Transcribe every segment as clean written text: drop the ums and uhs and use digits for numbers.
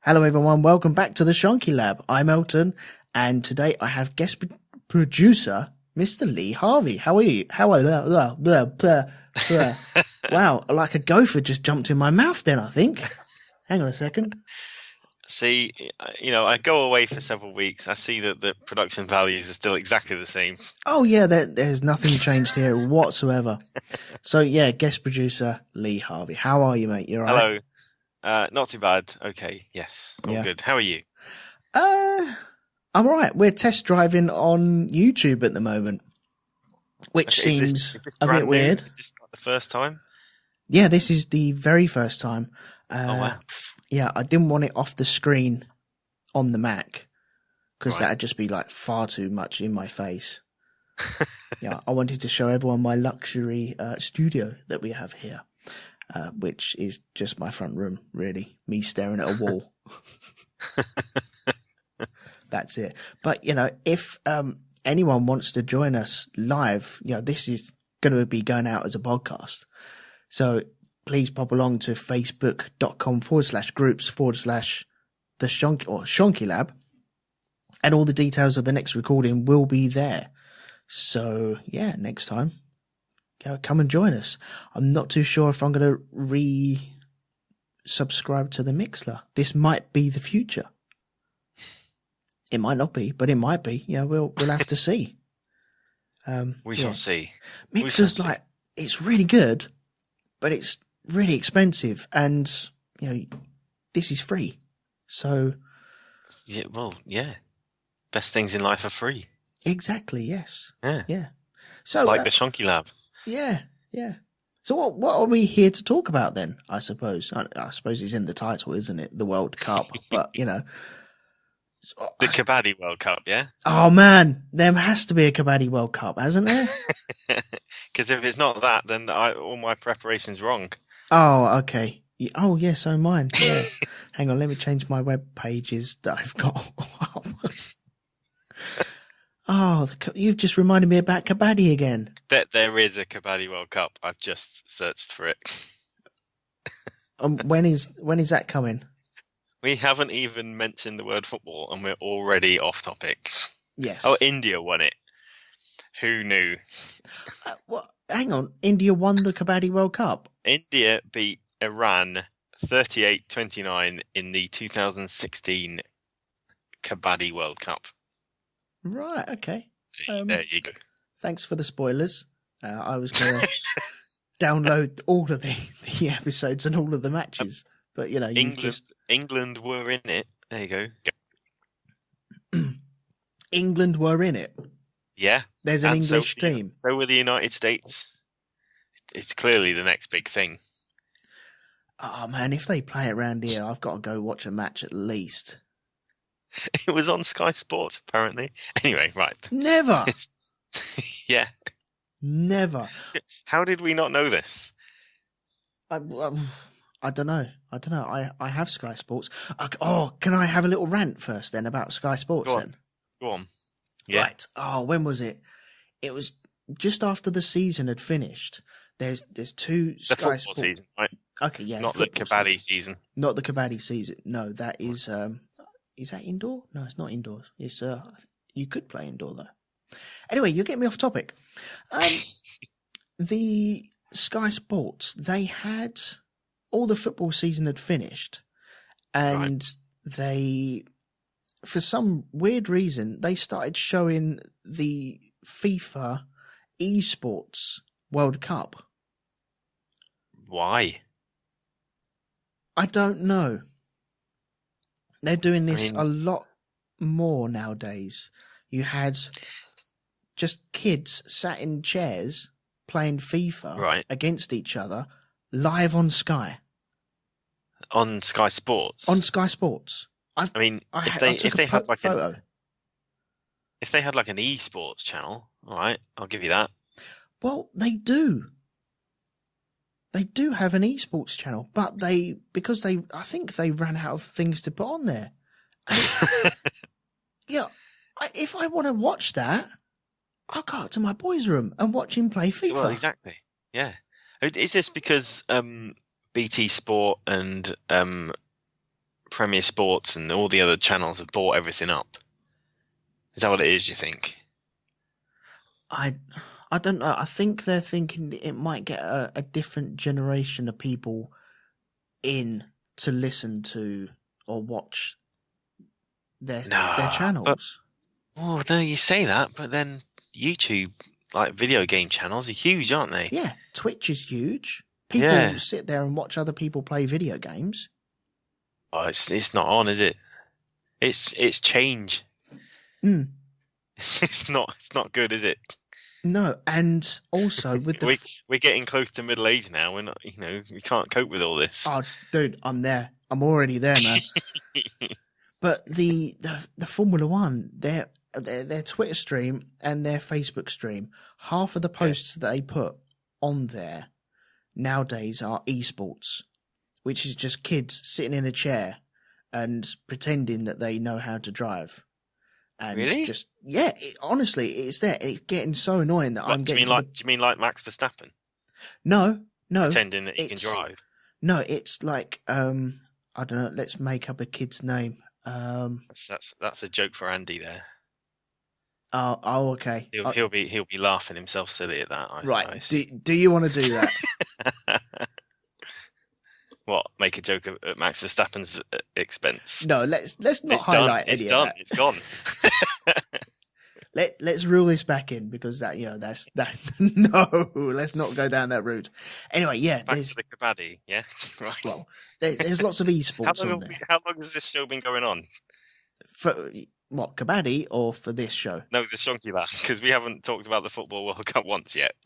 Hello everyone, welcome back to the Shonky Lab. I'm Elton, and today I have guest producer, Mr. Lee Harvey. How are you? Wow, like a gopher just jumped in my mouth then, I think. Hang on a second. See, I go away for several weeks. I see that the production values are still exactly the same. Oh yeah, there's nothing changed here whatsoever. So yeah, guest producer, Lee Harvey. How are you, mate? You all right? Hello. Not too bad. Okay. Yes. All good. How are you? I'm all right. We're test driving on YouTube at the moment, which seems is this a bit weird. Is this not the first time? Yeah, this is the very first time. Wow. Yeah, I didn't want it off the screen on the Mac because Right. that'd just be like far too much in my face. Yeah, I wanted to show everyone my luxury studio that we have here. Which is just my front room, really. Me staring at a wall. That's it. But, if anyone wants to join us live, this is going to be going out as a podcast. So please pop along to facebook.com/groups/the Shonky Lab. And all the details of the next recording will be there. So, yeah, next time. Come and join us. I'm not too sure if I'm going to re-subscribe to the Mixler. This might be the future. It might not be, but it might be. Yeah, we'll have to see. We shall see. Mixler's it's really good, but it's really expensive, and this is free. So Yeah. Well, yeah. Best things in life are free. Exactly. Yes. Yeah. So like the Shonky Lab. Yeah. So what are we here to talk about then? I suppose. I suppose it's in the title, isn't it? The World Cup, but The Kabaddi World Cup, yeah. Oh man, there has to be a Kabaddi World Cup, hasn't there? Because if it's not that, then all my preparation's wrong. Oh, okay. Oh yes, so mine. Yeah. Hang on, let me change my web pages that I've got. Oh, you've just reminded me about Kabaddi again. There is a Kabaddi World Cup. I've just searched for it. When is that coming? We haven't even mentioned the word football, and we're already off topic. Yes. Oh, India won it. Who knew? Hang on. India won the Kabaddi World Cup? India beat Iran 38-29 in the 2016 Kabaddi World Cup. Right, okay. There you go. Thanks for the spoilers. I was going to download all of the episodes and all of the matches. But, England were in it. There you go. England were in it? Yeah. There's an English team. So were the United States. It's clearly the next big thing. Oh, man, if they play it around here, I've got to go watch a match at least. It was on Sky Sports, apparently. Anyway, right. Never. Yeah. Never. How did we not know this? I don't know. I have Sky Sports. Can I have a little rant first then about Sky Sports then? Go on. Yeah. Right. Oh, when was it? It was just after the season had finished. There's two Sky Sports season, right? Okay, yeah. Not the Kabaddi season. Not the Kabaddi season. No, that is that indoor? No, it's not indoors. It's you could play indoor though. Anyway, you get me off topic. The Sky Sports, they had all the football season had finished, and they, for some weird reason, they started showing the FIFA esports World Cup. Why? I don't know. They're doing this a lot more nowadays. You had just kids sat in chairs playing FIFA against each other live on Sky. On Sky Sports? On Sky Sports. If they had like an esports channel, all right, I'll give you that. Well, they do. They do have an esports channel, but I think they ran out of things to put on there. If I want to watch that, I'll go out to my boys' room and watch him play FIFA. Well, exactly. Yeah. Is this because BT Sport and Premier Sports and all the other channels have bought everything up. Is that what it is, do you think? I don't know. I think they're thinking that it might get a different generation of people in to listen to or watch their channels. Oh, no, you say that, but then YouTube, like video game channels, are huge, aren't they? Yeah, Twitch is huge. People sit there and watch other people play video games. Oh, it's not on, is it? It's change. Mm. It's not good, is it? No, and also with the we're getting close to middle age now. We're not, we can't cope with all this. Oh, dude, I'm there. I'm already there, man. But the Formula One, their Twitter stream and their Facebook stream, half of the posts that they put on there nowadays are esports, which is just kids sitting in a chair and pretending that they know how to drive. And really? Honestly, it's there. It's getting so annoying that I'm getting. Do you mean like Max Verstappen? No. Pretending that he can drive. No, it's like I don't know. Let's make up a kid's name. That's a joke for Andy there. Oh, okay. He'll be laughing himself silly at that. Right. Do you want to do that? What? Make a joke at Max Verstappen's expense? No, let's not highlight any of that. It's gone. Let's rule this back in because that's that. No, let's not go down that route. Anyway, back to the kabaddi. Yeah, right. Well, there's lots of esports on there. How long has this show been going on? For what, kabaddi or for this show? No, the Shonky Lab, because we haven't talked about the Football World Cup once yet.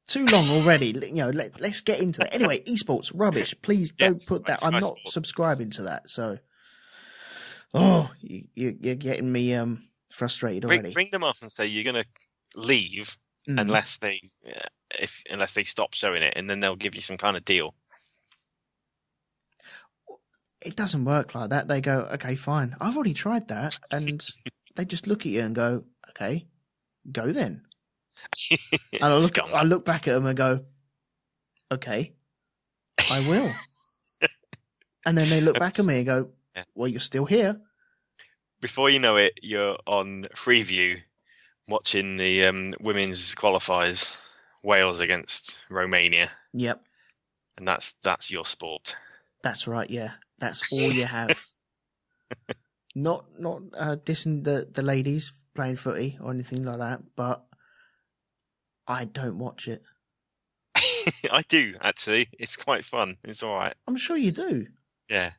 Too long already. Let's get into that. Anyway, esports rubbish. Please don't put that. I'm not subscribing to that. So, you're getting me frustrated already. Bring them up and say you're going to leave unless they stop showing it, and then they'll give you some kind of deal. It doesn't work like that. They go, okay, fine. I've already tried that, and they just look at you and go, okay, go then. And I look back at them and go, okay, I will. And then they look back at me and go, well, you're still here. Before you know it, you're on Freeview watching the women's qualifiers, Wales against Romania. Yep. And that's your sport. That's right, yeah. That's all you have. Not dissing the ladies playing footy or anything like that, but I don't watch it. I do, actually. It's quite fun. It's all right. I'm sure you do. Yeah.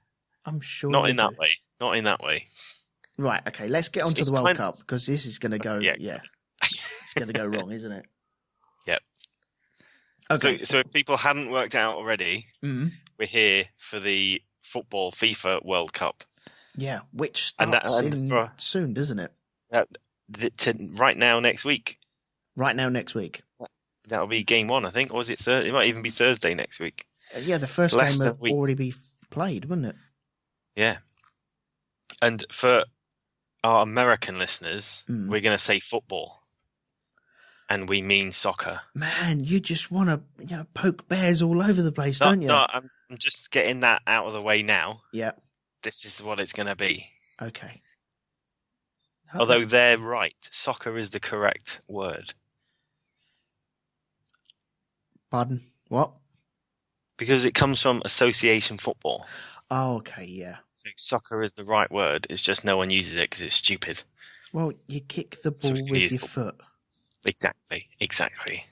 I'm sure Not in that way. Not in that way. Right, okay. Let's get on to the World Cup because this is going to go, it's going to go wrong, isn't it? Yep. Okay. So if people hadn't worked out already, we're here for the football FIFA World Cup. Yeah, which starts soon, doesn't it? Right now, next week. Right now, next week. That'll be game one, I think. Or is it Thursday? It might even be Thursday next week. Yeah, the first game will already be played, wouldn't it? Yeah. And for our American listeners, we're going to say football. And we mean soccer. Man, you just want to poke bears all over the place, don't you? No, I'm just getting that out of the way now. Yeah. This is what it's going to be. Okay. Although they're right. Soccer is the correct word. Pardon? What? Because it comes from association football. Oh, okay, yeah. So soccer is the right word. It's just no one uses it because it's stupid. Well, you kick the ball with your foot. Exactly.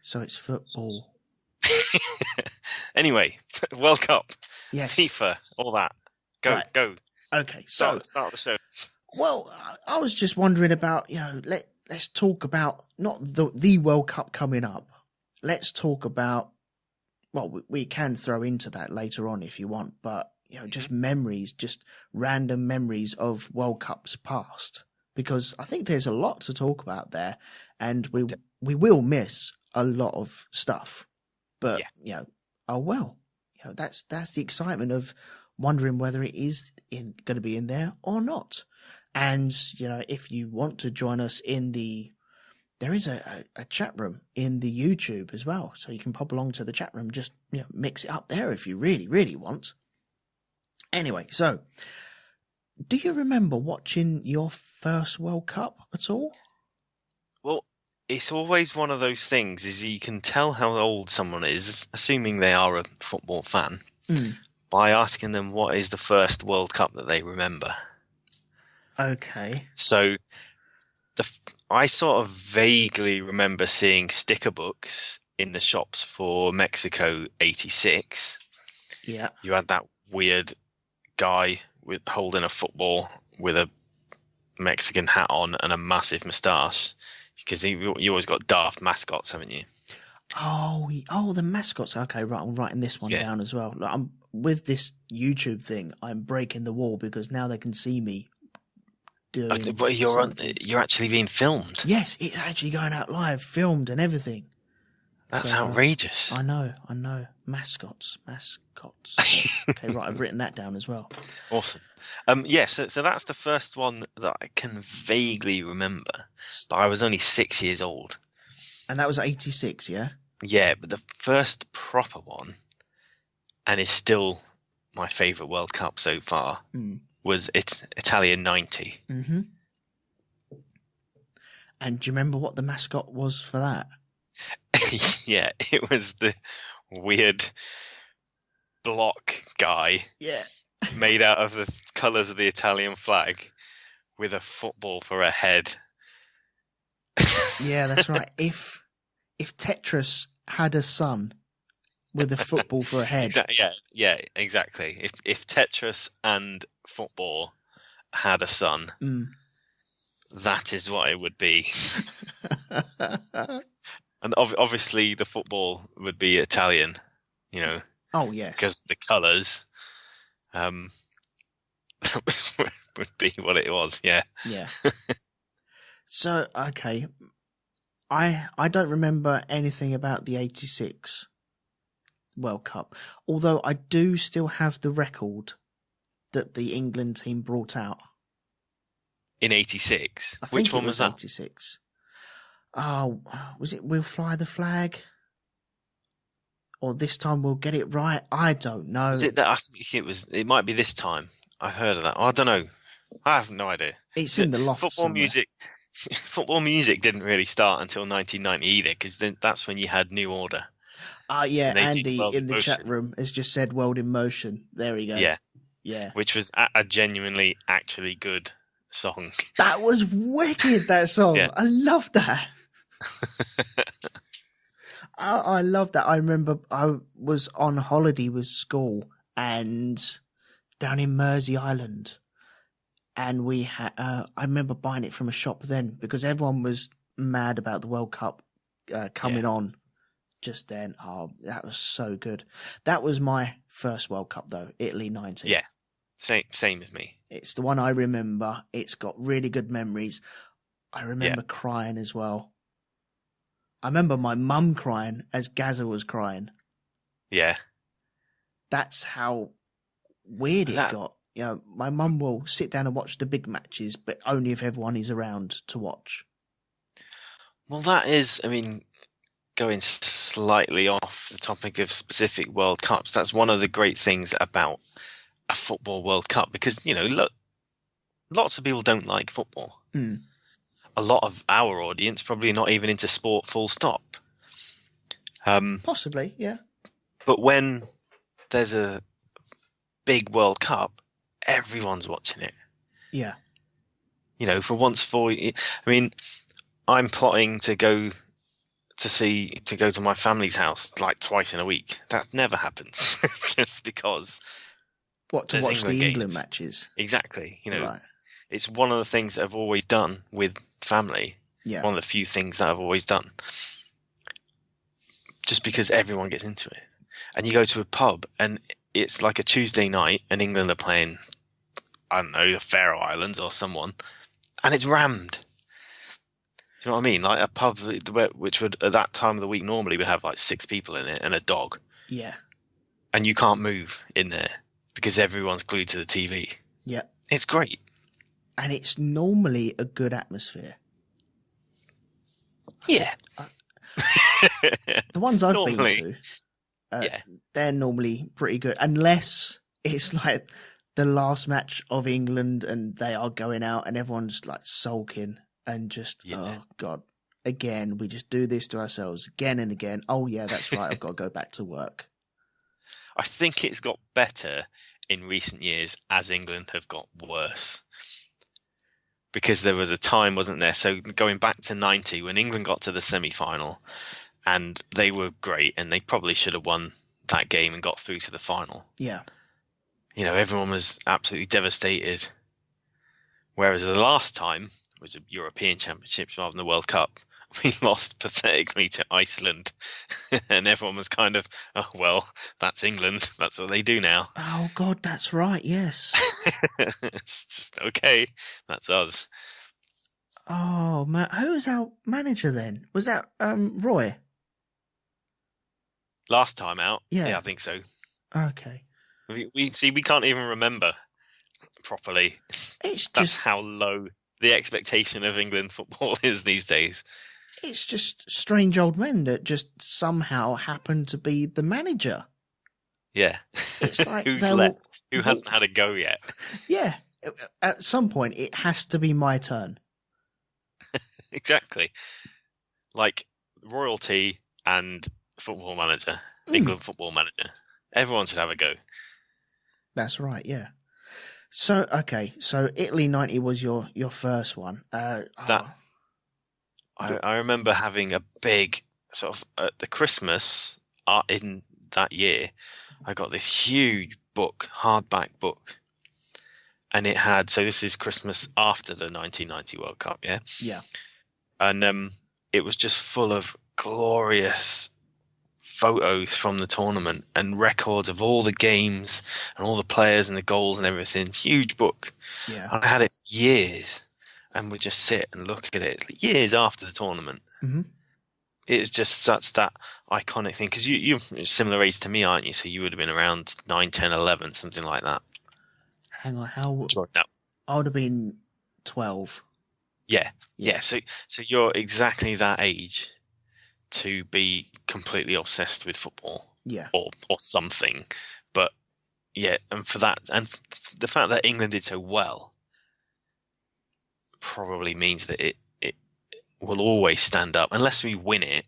So it's football. Anyway, World Cup, yes. FIFA, all that. Go. Okay, so start the show. Well, I was just wondering about, let's talk about not the World Cup coming up. Let's talk about, well, we can throw into that later on if you want, but just memories, just random memories of World Cups past, because I think there's a lot to talk about there, and we will miss a lot of stuff, but that's the excitement of wondering whether it is going to be in there or not. And if you want to join us there is a chat room in the YouTube as well, so you can pop along to the chat room, just mix it up there if you really, really want. Anyway, so do you remember watching your first World Cup at all? Well, it's always one of those things, is you can tell how old someone is, assuming they are a football fan, by asking them what is the first World Cup that they remember. Okay. So I sort of vaguely remember seeing sticker books in the shops for Mexico 86. Yeah. You had that weird guy holding a football with a Mexican hat on and a massive moustache, because you always got daft mascots, haven't you? Oh, the mascots. Okay, right. I'm writing this one down as well. Like, I'm with this YouTube thing. I'm breaking the wall because now they can see me doing. But you're actually being filmed. Yes, it's actually going out live, filmed and everything. That's outrageous. I know. Mascots. Okay, right. I've written that down as well. Awesome. So that's the first one that I can vaguely remember, but I was only 6 years old. And that was 86, yeah? Yeah, but the first proper one, and is still my favourite World Cup so far, was Italian 90. Mm-hmm. And do you remember what the mascot was for that? Yeah, it was the weird block guy. Yeah. Made out of the colours of the Italian flag with a football for a head. Yeah, that's right. If Tetris had a son with a football for a head. Yeah, exactly. If Tetris and football had a son, that is what it would be. And obviously the football would be Italian, you know. Oh, yes. Because the colours, that would be what it was, yeah. Yeah. So, okay. I don't remember anything about the 86 World Cup, although I do still have the record that the England team brought out. In 86? Which one was that? 86. Oh, was it We'll Fly the Flag? Or This Time We'll Get It Right? I don't know. Is it that? I think it might be This Time. I've heard of that. I don't know. I have no idea. It's in the loft Football music didn't really start until 1990 either, because that's when you had New Order. Yeah, Andy in the chat room has just said World in Motion. There we go. Yeah. Which was a genuinely, actually good song. That was wicked, that song. Yeah. I love that. I love that. I remember I was on holiday with school and down in Mersey Island, and we had. I remember buying it from a shop then because everyone was mad about the World Cup coming on just then. Oh, that was so good. That was my first World Cup though, Italy 90. Yeah, same as me. It's the one I remember. It's got really good memories. I remember crying as well. I remember my mum crying as Gaza was crying. Yeah. That's how weird it got. You know, my mum will sit down and watch the big matches, but only if everyone is around to watch. Well, that is, I mean, going slightly off the topic of specific World Cups, that's one of the great things about a football World Cup, because, you know, look, lots of people don't like football. A lot of our audience probably not even into sport full stop. Possibly, yeah. But when there's a big World Cup, everyone's watching it. Yeah. You know, for once, I mean, I'm plotting to go to my family's house like twice in a week. That never happens, just because. What, to watch the England matches? Exactly. You know, It's one of the things that I've always done with family. Yeah. One of the few things that I've always done. Just because everyone gets into it. And you go to a pub and it's like a Tuesday night and England are playing, I don't know, the Faroe Islands or someone, and it's rammed. You know what I mean? Like a pub which would, at that time of the week, normally would have like 6 people in it and a dog. Yeah. And you can't move in there because everyone's glued to the TV. Yeah. It's great. And it's normally a good atmosphere. Yeah. The ones I've been to, they're normally pretty good. Unless it's like the last match of England and they are going out and everyone's like sulking and just, oh God, again, we just do this to ourselves again and again. Oh yeah, that's right. I've got to go back to work. I think it's got better in recent years as England have got worse. Because there was a time, wasn't there? So going back to 90, when England got to the semi-final and they were great and they probably should have won that game and got through to the final. Yeah. You know, everyone was absolutely devastated. Whereas the last time was a European Championships rather than the World Cup. We lost pathetically to Iceland. And everyone was kind of, oh, well, that's England. That's what they do now. Oh, God, that's right. Yes. It's just, okay, that's us. Oh, man. Who was our manager then? Was that Roy? Last time out? Yeah, I think so. Okay. We can't even remember properly. That's how low the expectation of England football is these days. It's just strange old men that just somehow happen to be the manager. Yeah. It's like who's left? Who hasn't had a go yet? Yeah. At some point, it has to be my turn. Exactly. Like royalty and football manager, England football manager. Everyone should have a go. That's right, yeah. So, okay, so Italy 90 was your first one. I remember having a big sort of at the Christmas in that year, I got this huge book, hardback book. And it had, so this is Christmas after the 1990 World Cup, yeah? Yeah. And it was just full of glorious photos from the tournament and records of all the games and all the players and the goals and everything. Huge book. Yeah. I had it for years and would just sit and look at it years after the tournament. Mm-hmm. It's just such that iconic thing. Because you're similar age to me, aren't you? So you would have been around 9, 10, 11, something like that. Hang on, I would have been 12. Yeah. So you're exactly that age to be completely obsessed with football, or something. But yeah, and for that, and the fact that England did so well probably means that it will always stand up. Unless we win it,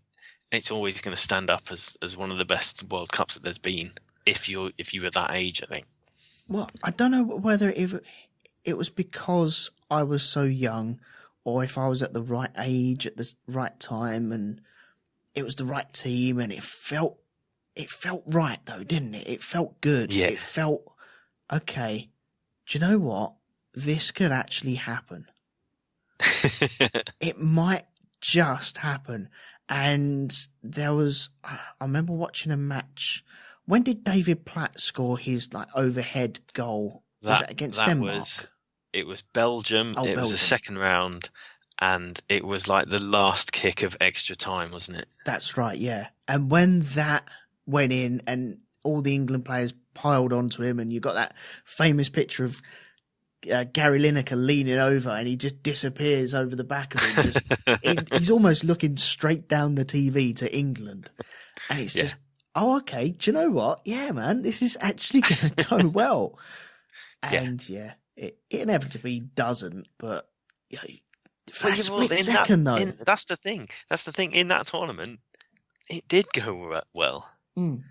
it's always going to stand up as one of the best World Cups that there's been. If you were that age, I think. Well, I don't know whether it was because I was so young, or if I was at the right age at the right time, and it was the right team, and it felt right though, didn't it? It felt good. Yeah. It felt okay. Do you know what? This could actually happen. It might just happen. And I remember watching a match. When did David Platt score his overhead goal? Was that against Denmark? It was Belgium. It was the second round, and it was like the last kick of extra time, wasn't it? That's right, yeah. And when that went in and all the England players piled onto him, and you got that famous picture of Gary Lineker leaning over and he just disappears over the back of him. He's almost looking straight down the TV to England. And it's just, oh, okay, do you know what? Yeah, man, this is actually going to go well. And it inevitably doesn't, but for a split second, though. That's the thing. In that tournament, it did go well. Mm.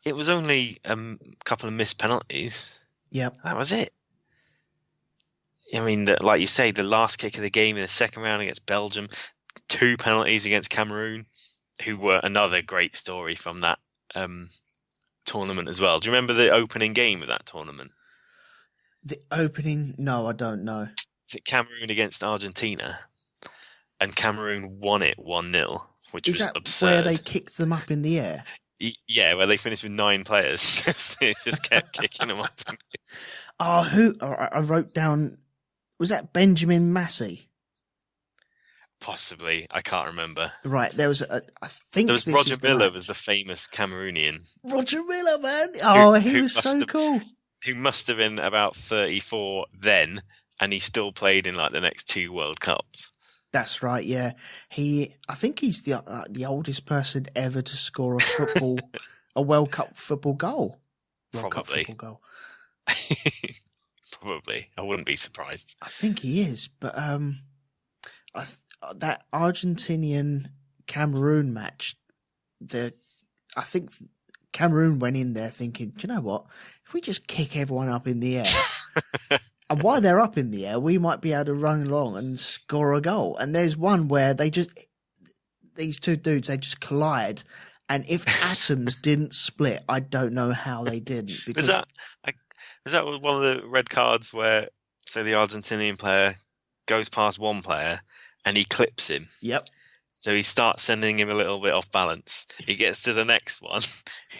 It was only a couple of missed penalties. Yep. That was it. I mean, like you say, the last kick of the game in the second round against Belgium, 2 penalties against Cameroon, who were another great story from that tournament as well. Do you remember the opening game of that tournament? The opening? No, I don't know. Is it Cameroon against Argentina? And Cameroon won it 1-0, which was absurd. Where they kicked them up in the air? Yeah, where they finished with 9 players because they just kept kicking them up. I wrote down... Was that Benjamin Massey? Possibly. I can't remember. Right. There was Roger Miller was the famous Cameroonian. Roger Miller, man. Oh, he was so cool. Who must have been about 34 then, and he still played in the next 2 World Cups. That's right, yeah. I think he's the oldest person ever to score a World Cup football goal. Probably. Probably. I wouldn't be surprised. I think he is, but that Argentinian Cameroon match, I think Cameroon went in there thinking, do you know what? If we just kick everyone up in the air, and while they're up in the air, we might be able to run along and score a goal. And there's one where these two dudes, they just collide. And if atoms didn't split, I don't know how they didn't. Because was that one of the red cards where, so the Argentinian player goes past one player and he clips him? Yep. So he starts sending him a little bit off balance. He gets to the next one,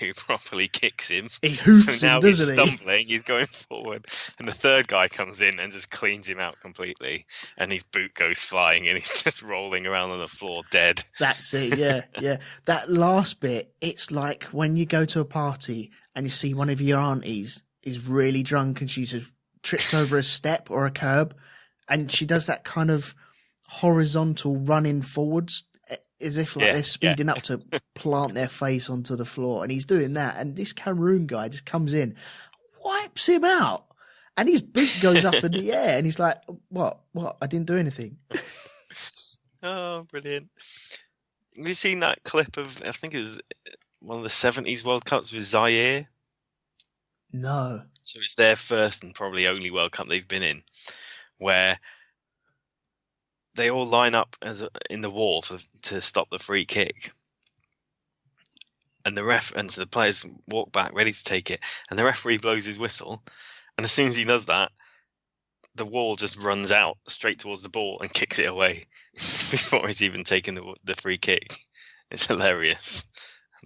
who properly kicks him. He hoofs so now him, doesn't he's stumbling, he's going forward, and the third guy comes in and just cleans him out completely, and his boot goes flying, and he's just rolling around on the floor dead. That's it, yeah. That last bit, it's like when you go to a party and you see one of your aunties is really drunk and she's tripped over a step or a curb, and she does that kind of horizontal running forwards as if they're speeding up to plant their face onto the floor, and he's doing that, and this Cameroon guy just comes in, wipes him out, and his boot goes up in the air, and he's like, what I didn't do anything. Oh, brilliant. Have you seen that clip of, I think it was one of the 70s World Cups with Zaire? No. So it's their first and probably only World Cup they've been in, where they all line up in the wall to stop the free kick, and so the players walk back ready to take it, and the referee blows his whistle, and as soon as he does that, the wall just runs out straight towards the ball and kicks it away before he's even taken the free kick. It's hilarious.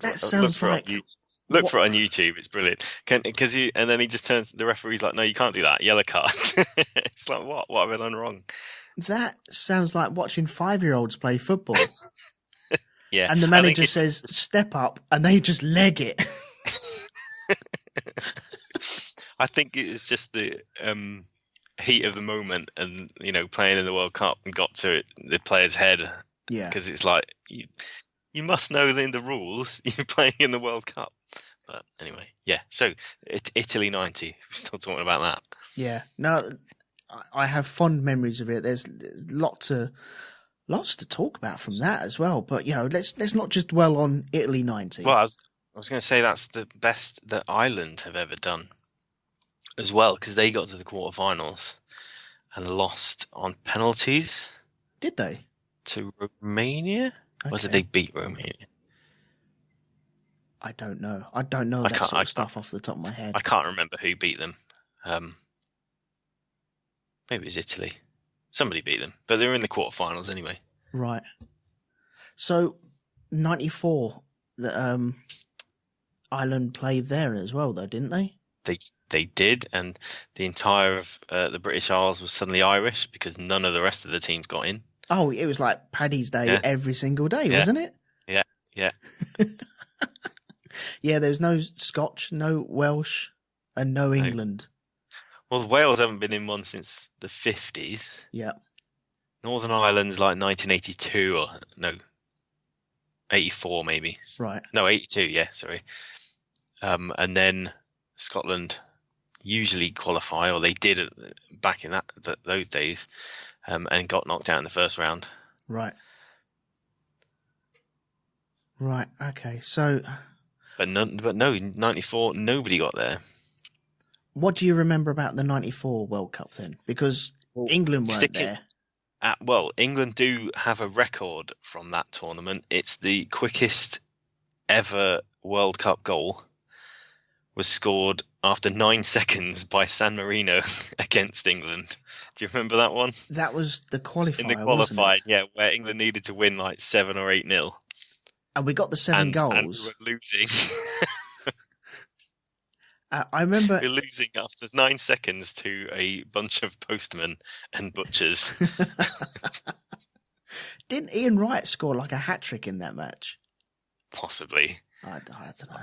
That sounds like look for it on YouTube. It's brilliant. And then he just turns. The referee's like, "No, you can't do that. Yellow card." It's like, what have I done wrong? That sounds like watching 5-year-olds play football. Yeah. And the manager says, step up, and they just leg it. I think it's just the heat of the moment, and, playing in the World Cup, and got to the player's head. Yeah. Because it's like, you must know in the rules, you're playing in the World Cup. But anyway, yeah. So it's Italy 90. We're still talking about that. Yeah. No, I have fond memories of it. There's lots to talk about from that as well. But let's not just dwell on Italy 90. Well, I was going to say that's the best that Ireland have ever done as well, because they got to the quarterfinals and lost on penalties. Did they? To Romania? Okay. Or did they beat Romania? I don't know. I don't know that sort of stuff off the top of my head. I can't remember who beat them. Maybe it was Italy. Somebody beat them, but they were in the quarterfinals anyway. Right. So, 94, Ireland played there as well, though, didn't they? They did, and the entire of the British Isles was suddenly Irish because none of the rest of the teams got in. Oh, it was like Paddy's Day every single day, wasn't it? Yeah. Yeah, there was no Scotch, no Welsh, and no England. Well, Wales haven't been in one since the 50s. Yeah. Northern Ireland's like 1982 or no, 84 maybe. Right. No, 82. Yeah, sorry. And then Scotland usually qualify, or they did back in those days, and got knocked out in the first round. Right. Right. Okay. So. But no, 94. Nobody got there. What do you remember about the 94 World Cup then? Because England weren't there. England do have a record from that tournament. It's the quickest ever World Cup goal was scored after 9 seconds by San Marino against England. Do you remember that one? That was the qualifier, in the qualifier, yeah, where England needed to win like 7 or 8-0. And we got the 7 goals. And we were losing. I remember... We're losing after 9 seconds to a bunch of postmen and butchers. Didn't Ian Wright score like a hat-trick in that match? Possibly. I don't know.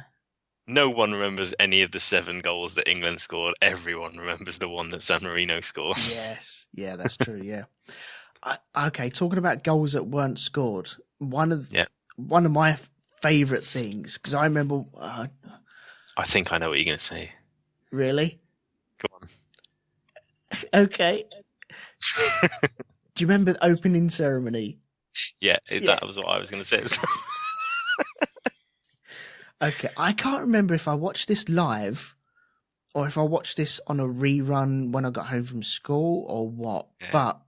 No one remembers any of the 7 goals that England scored. Everyone remembers the one that San Marino scored. Yes. Yeah, that's true, yeah. Okay, talking about goals that weren't scored, one of my favourite things, because I remember... I think I know what you're going to say. Really? Go on. Okay. Do you remember the opening ceremony? Yeah, that was what I was going to say. Okay, I can't remember if I watched this live or if I watched this on a rerun when I got home from school or what. Yeah. But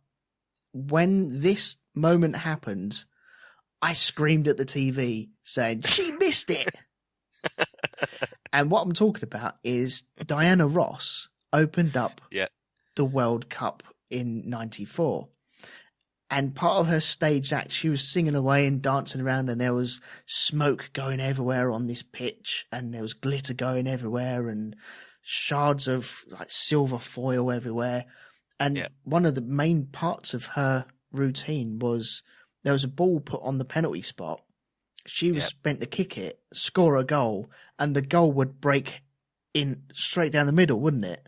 when this moment happened, I screamed at the TV saying, "She missed it!" And what I'm talking about is Diana Ross opened up the World Cup in '94. And part of her stage act, she was singing away and dancing around, and there was smoke going everywhere on this pitch, and there was glitter going everywhere, and shards of like silver foil everywhere. And one of the main parts of her routine was there was a ball put on the penalty spot. She was meant to kick it, score a goal, and the goal would break in straight down the middle, wouldn't it?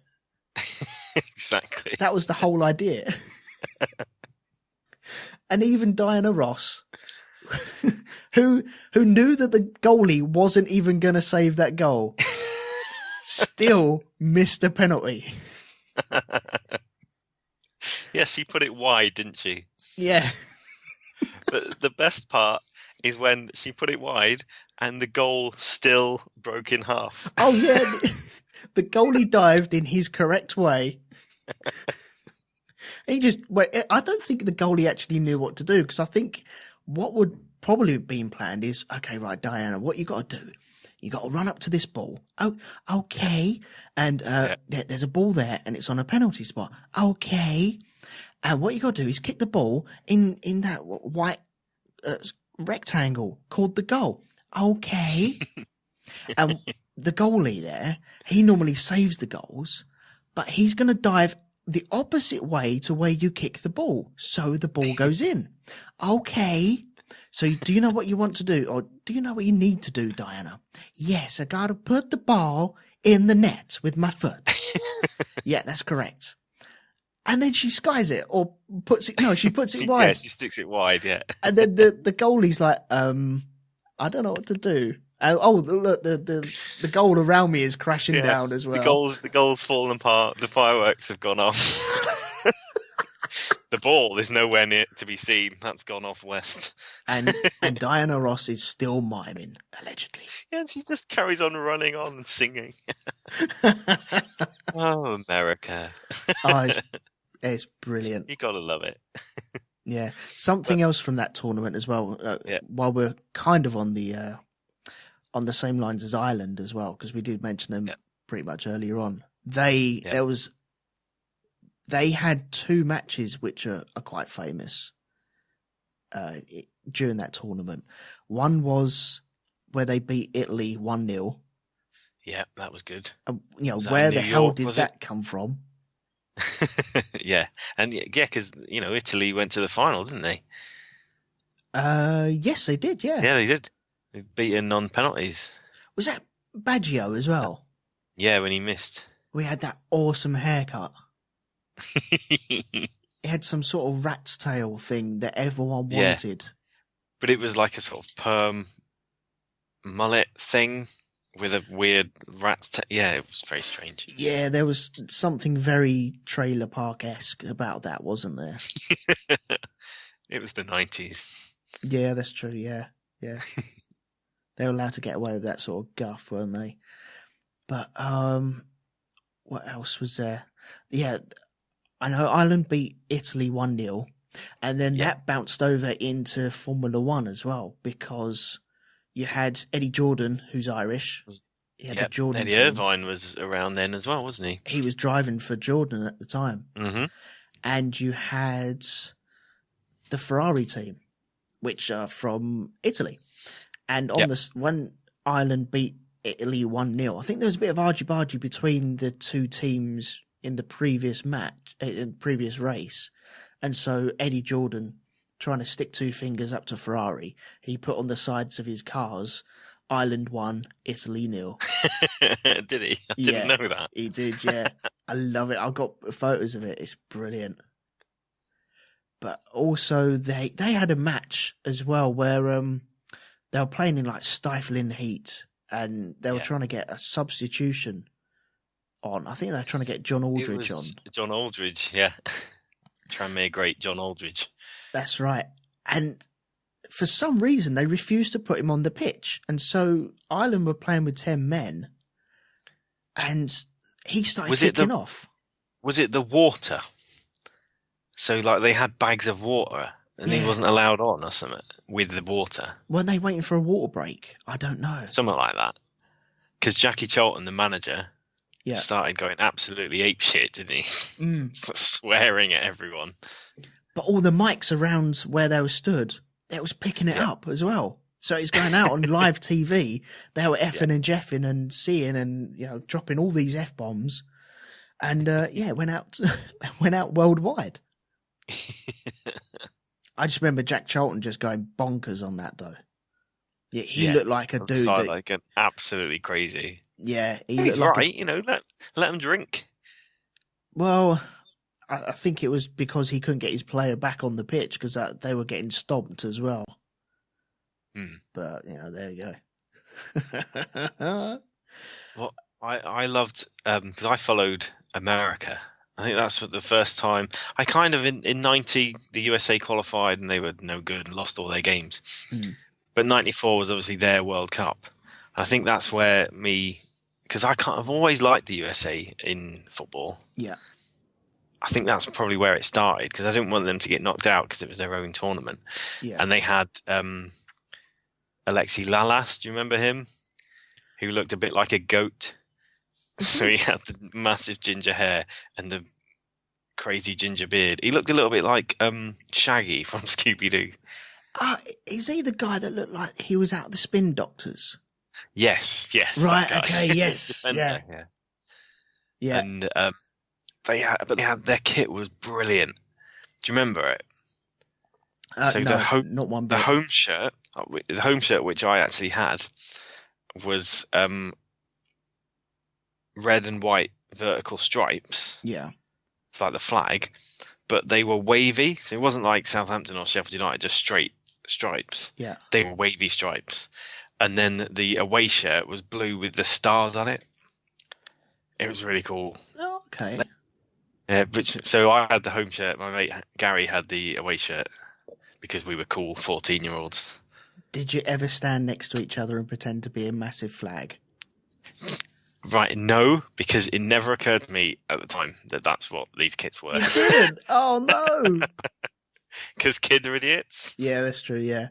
Exactly. That was the whole idea. And even Diana Ross, who knew that the goalie wasn't even going to save that goal, still missed a penalty. Yeah, she put it wide, didn't she? Yeah. But the best part is when she put it wide and the goal still broke in half. Oh, yeah. The goalie dived in his correct way. I don't think the goalie actually knew what to do, because I think what would probably have been planned is, okay, right, Diana, what you got to do? You got to run up to this ball. Oh, okay. And there's a ball there and it's on a penalty spot. Okay. And what you got to do is kick the ball in that white rectangle called the goal. Okay. And the goalie there, he normally saves the goals, but he's going to dive the opposite way to where you kick the ball, so the ball goes in. Okay. So do you know what you want to do, or do you know what you need to do, Diana? Yes, I got to put the ball in the net with my foot. Yeah, that's correct. And then she skies it, or puts it. No, she puts it wide. Yeah, she sticks it wide. Yeah. And then the goalie's like, I don't know what to do. Oh, look, the goal around me is crashing down as well. The goal's fallen apart. The fireworks have gone off. The ball is nowhere near to be seen. That's gone off west. And Diana Ross is still miming, allegedly. Yeah, and she just carries on running on and singing. Oh, America. Oh, it's brilliant. You gotta love it. Yeah. Something else from that tournament as well, while we're kind of on the same lines as Ireland as well, because we did mention them pretty much earlier on. They had two matches which are quite famous during that tournament. One was where they beat Italy 1-0. Yeah, that was good. Where the hell did that come from? Yeah, and because Italy went to the final, didn't they? Yes, they did. Yeah, they did. They beaten on penalties. Was that Baggio as well? Yeah, when he missed. We had that awesome haircut. It had some sort of rat's tail thing that everyone wanted. But it was like a sort of perm mullet thing with a weird rat's tail. Yeah, it was very strange. Yeah, there was something very Trailer Park-esque about that, wasn't there? It was the 90s. Yeah, that's true, yeah. They were allowed to get away with that sort of guff, weren't they? But what else was there? Yeah, I know Ireland beat Italy 1-0, and then that bounced over into Formula One as well, because you had Eddie Jordan, who's Irish. He had the Jordan Eddie team. Irvine was around then as well, wasn't he? He was driving for Jordan at the time. Mm-hmm. And you had the Ferrari team, which are from Italy. And on when Ireland beat Italy 1-0, I think there was a bit of argy-bargy between the two teams in the previous race. And so Eddie Jordan, trying to stick two fingers up to Ferrari, he put on the sides of his cars, Ireland 1, Italy 0. Did he? I didn't know that. He did, yeah. I love it. I've got photos of it. It's brilliant. But also they had a match as well where they were playing in like stifling heat, and they were trying to get a substitution on. I think they're trying to get John Aldridge on. John Aldridge, yeah. Tranmere great John Aldridge. That's right. And for some reason, they refused to put him on the pitch. And so Ireland were playing with 10 men. And he started kicking off. Was it the water? So, like, they had bags of water and he wasn't allowed on or something with the water. Weren't they waiting for a water break? I don't know. Something like that. Because Jackie Charlton, the manager, started going absolutely apeshit, didn't he? Swearing at everyone. But all the mics around where they were stood, it was picking it up as well. So it's going out on live TV. They were effing and jeffing and seeing and, you know, dropping all these F-bombs. And, went out worldwide. I just remember Jack Charlton just going bonkers on that, though. Yeah, he looked like a dude. Like an absolutely crazy. Yeah, he looked like you know, let him drink. Well, I think it was because he couldn't get his player back on the pitch because they were getting stomped as well. But, you know, there you go. Well, I loved, because I followed America. I think that's the first time. I kind of, in 90, the USA qualified and they were no good and lost all their games. But 94 was obviously their World Cup. And I think that's where because I've always liked the USA in football. Yeah. I think that's probably where it started because I didn't want them to get knocked out because it was their own tournament. Yeah. And they had Alexi Lalas, do you remember him? Who looked a bit like a goat. So he had the massive ginger hair and the crazy ginger beard. He looked a little bit like Shaggy from Scooby-Doo. Is he the guy that looked like he was out of the Spin Doctors? Yes. Right, okay, yes. Yeah. And their kit was brilliant. Do you remember it? So not one bit. The home shirt which I actually had was red and white vertical stripes. Yeah. It's like the flag, but they were wavy. So it wasn't like Southampton or Sheffield United, just straight stripes. Yeah. They were wavy stripes. And then the away shirt was blue with the stars on it. It was really cool. Oh, okay. Yeah, so I had the home shirt. My mate Gary had the away shirt because we were cool 14-year-olds. Did you ever stand next to each other and pretend to be a massive flag? Right, no, because it never occurred to me at the time that that's what these kits were. You didn't? Oh, no. Because kids are idiots. Yeah, that's true, yeah.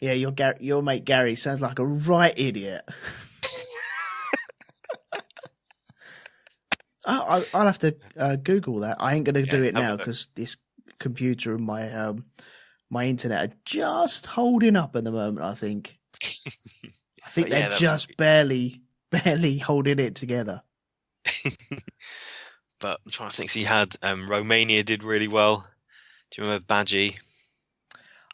Yeah, your mate Gary sounds like a right idiot. I'll have to Google that. I ain't going to do it now because this computer and my internet are just holding up at the moment, I think. I think they're just barely holding it together. But I'm trying to think. So you had Romania did really well. Do you remember Badgie?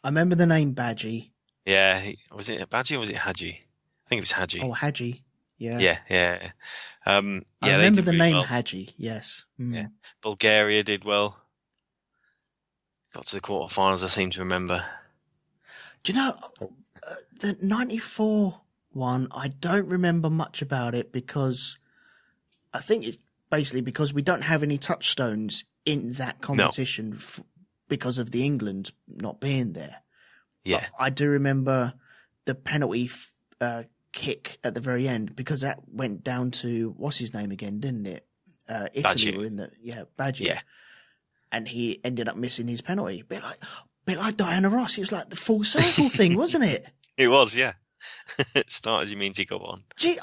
I remember the name Badgie. Yeah. Was it Badgie or was it Hadji? I think it was Hadji. Oh, Hadji. Yeah. Yeah. I remember the name Hadji, yes. Yeah. Bulgaria did well. Got to the quarterfinals, I seem to remember. Do you know, the 94 one, I don't remember much about it because I think it's basically because we don't have any touchstones in that competition because of the England not being there. Yeah. But I do remember the penalty kick at the very end because that went down to, what's his name again, didn't it? Italy were in Badgie. Yeah. And he ended up missing his penalty. Bit like Diana Ross. It was like the full circle thing, wasn't it? It was, yeah. Start as you mean to go on. Gee,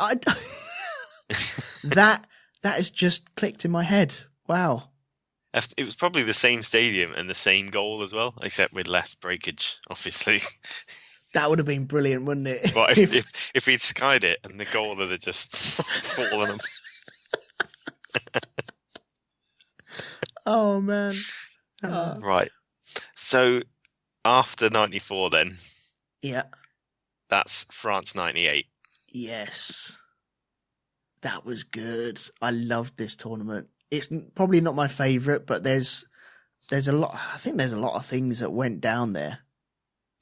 that has just clicked in my head. Wow. It was probably the same stadium and the same goal as well, except with less breakage, obviously. That would have been brilliant, wouldn't it? But if he'd skied it and the goal had just fallen. Oh, man. Right. So, after 94 then. Yeah. That's France 98. Yes. That was good. I loved this tournament. It's probably not my favourite, but there's a lot. I think there's a lot of things that went down there.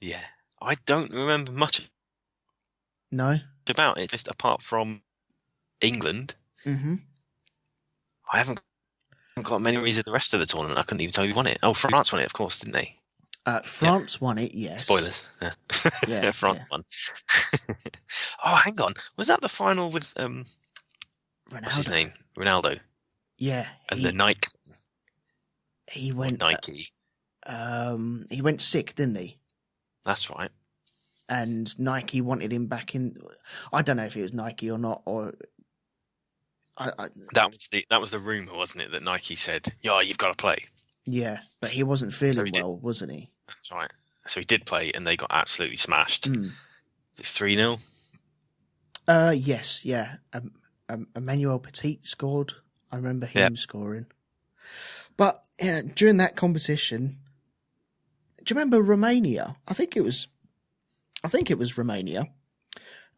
Yeah. I don't remember much about it, just apart from England. Mm-hmm. I haven't got memories of the rest of the tournament. I couldn't even tell you who won it. Oh, France won it, of course, didn't they? France won it, yes. Spoilers. Yeah. France won. Oh, hang on. Was that the final with Ronaldo? What's his name? Ronaldo. Yeah. And the Nike. He went Nike. He went sick, didn't he? That's right. And Nike wanted him back in. I don't know if it was Nike or not, or that was the rumor, wasn't it? That Nike said, "Yeah, you've got to play." Yeah, but he wasn't feeling well, wasn't he? That's right. So he did play, and they got absolutely smashed. 3-0. Yes, yeah. Emmanuel Petit scored. I remember him scoring. But during that competition, do you remember Romania? I think it was Romania.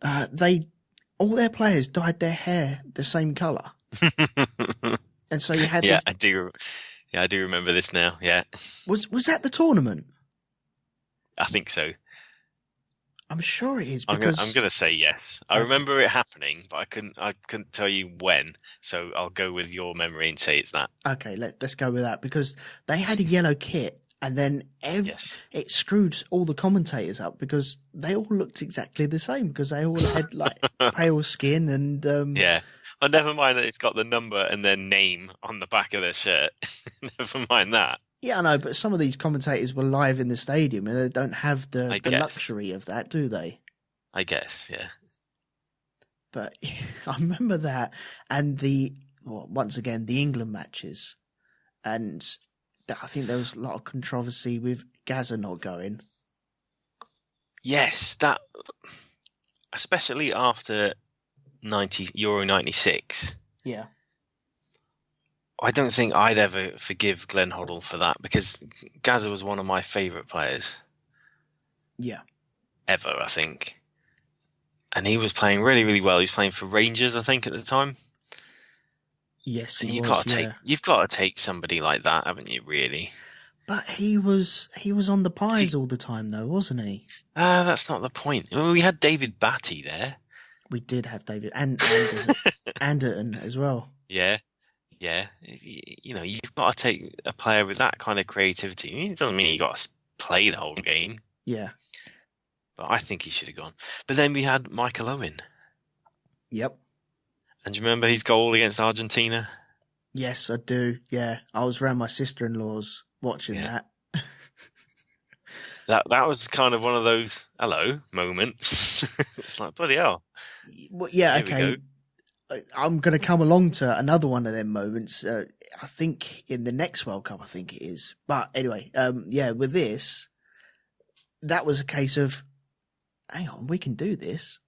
All their players dyed their hair the same colour. And so you had I do. Yeah, I do remember this now. Yeah. Was that the tournament? I think so. I'm sure it is. I'm going to say yes. I remember it happening, but I couldn't tell you when. So I'll go with your memory and say it's that. Okay, let's go with that, because they had a yellow kit, and then it screwed all the commentators up because they all looked exactly the same, because they all had like pale skin and yeah. Oh, never mind that it's got the number and their name on the back of their shirt. Never mind that. Yeah, I know, but some of these commentators were live in the stadium and they don't have the luxury of that, do they? I guess, yeah. But I remember that, and once again, the England matches. And I think there was a lot of controversy with Gaza not going. Yes, that, especially after Euro 96. Yeah. I don't think I'd ever forgive Glenn Hoddle for that, because Gaza was one of my favourite players. Yeah. Ever, I think. And he was playing really, really well. He was playing for Rangers, I think, at the time. Yes, you've got to take somebody like that, haven't you, really? But he was on the pies all the time, though, wasn't he? That's not the point. I mean, we had David Batty there. We did have David and Anderton as well. Yeah. Yeah, you've got to take a player with that kind of creativity. I mean, it doesn't mean you got to play the whole game. Yeah. But I think he should have gone. But then we had Michael Owen. Yep. And do you remember his goal against Argentina? Yes, I do. Yeah, I was around my sister-in-law's watching that. That was kind of one of those moments. It's like, bloody hell. Well, yeah, okay. I'm going to come along to another one of them moments. I think in the next World Cup, I think it is. But anyway, with this, that was a case of, hang on, we can do this.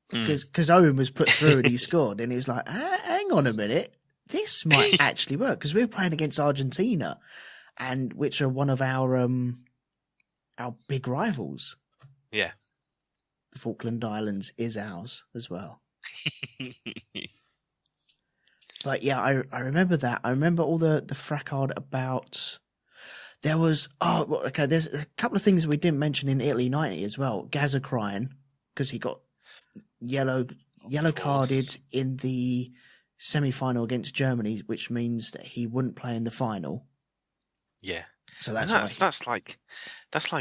Because Owen was put through and he scored, and he was like, hang on a minute, this might actually work, because we were playing against Argentina, and which are one of our big rivals. Yeah. The Falkland Islands is ours as well. But yeah, I remember that. I remember all the fracas about. There was there's a couple of things we didn't mention in Italy 90 as well. Gaza crying because he got yellow carded in the semi-final against Germany, which means that he wouldn't play in the final. Yeah. So that's like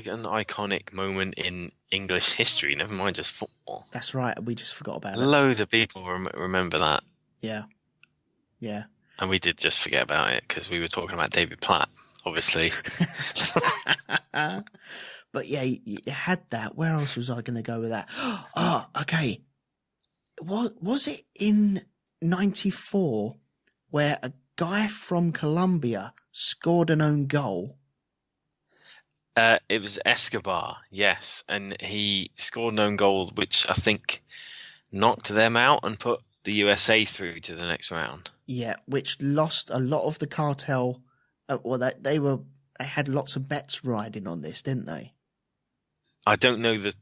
an iconic moment in English history, never mind just football. That's right. We just forgot about it. Loads of people remember that. Yeah. Yeah. And we did just forget about it because we were talking about David Platt, obviously. But yeah, you had that. Where else was I going to go with that? Oh, okay. Was it in 94 where a guy from Colombia scored an own goal? It was Escobar, yes, and he scored an own goal, which I think knocked them out and put the USA through to the next round. Yeah, which lost a lot of the cartel. They had lots of bets riding on this, didn't they? I don't know the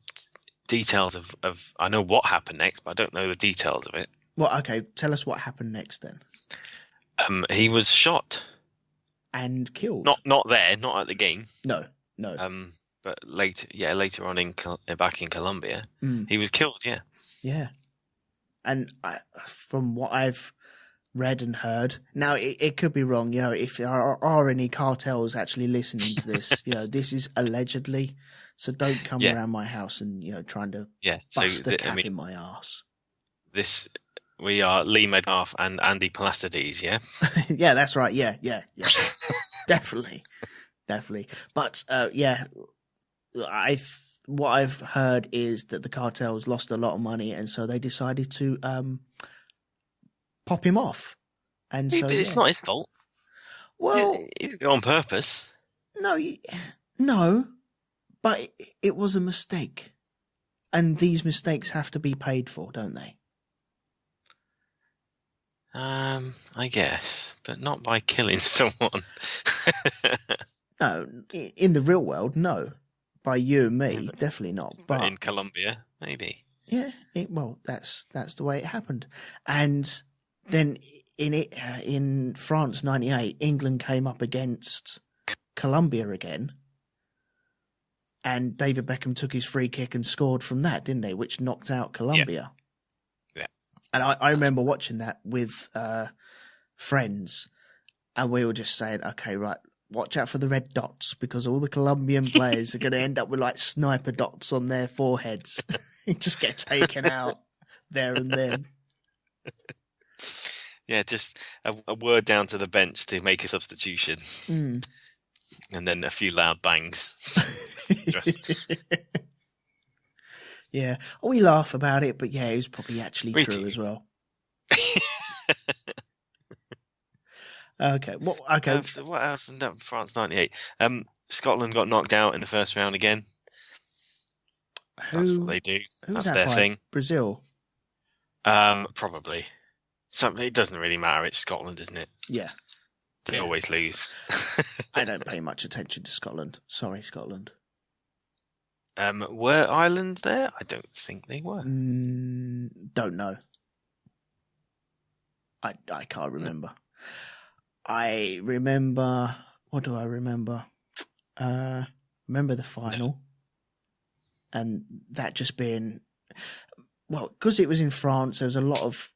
details of. I know what happened next, but I don't know the details of it. Well, okay, tell us what happened next then. He was shot and killed. Not there, not at the game. No. But later on back in Colombia, he was killed. Yeah. Yeah. And from what I've read and heard, now it could be wrong. You know, if there are any cartels actually listening to this, you know, this is allegedly. So don't come around my house and, you know, trying to bust a cap in my ass. We are Lee Medgarth and Andy Palastides, yeah? Yeah, that's right. Yeah. Definitely. But, what I've heard is that the cartels lost a lot of money, and so they decided to pop him off. And so it's not his fault. Well, he did it on purpose. No, but it was a mistake, and these mistakes have to be paid for, don't they? I guess, but not by killing someone. No, in the real world, no. By you and me, definitely not. But in Colombia, maybe. Yeah, that's the way it happened. And then in France '98, England came up against Colombia again, and David Beckham took his free kick and scored from that, didn't they? Which knocked out Colombia. Yeah. And I remember watching that with friends, and we were just saying, okay, right, watch out for the red dots, because all the Colombian players are going to end up with like sniper dots on their foreheads. Just get taken out there and then. Yeah, just a word down to the bench to make a substitution. Mm. And then a few loud bangs. Yeah. We laugh about it, but yeah, it was probably actually true as well. Okay. So what else in France '98? Scotland got knocked out in the first round again. That's what they do. That's their thing. Brazil? Probably. It doesn't really matter. It's Scotland, isn't it? Yeah. They always lose. I don't pay much attention to Scotland. Sorry, Scotland. Were Ireland there? I don't think they were. Don't know. I can't remember. I remember. What do I remember? Remember the final, and that just being because it was in France. There was a lot of.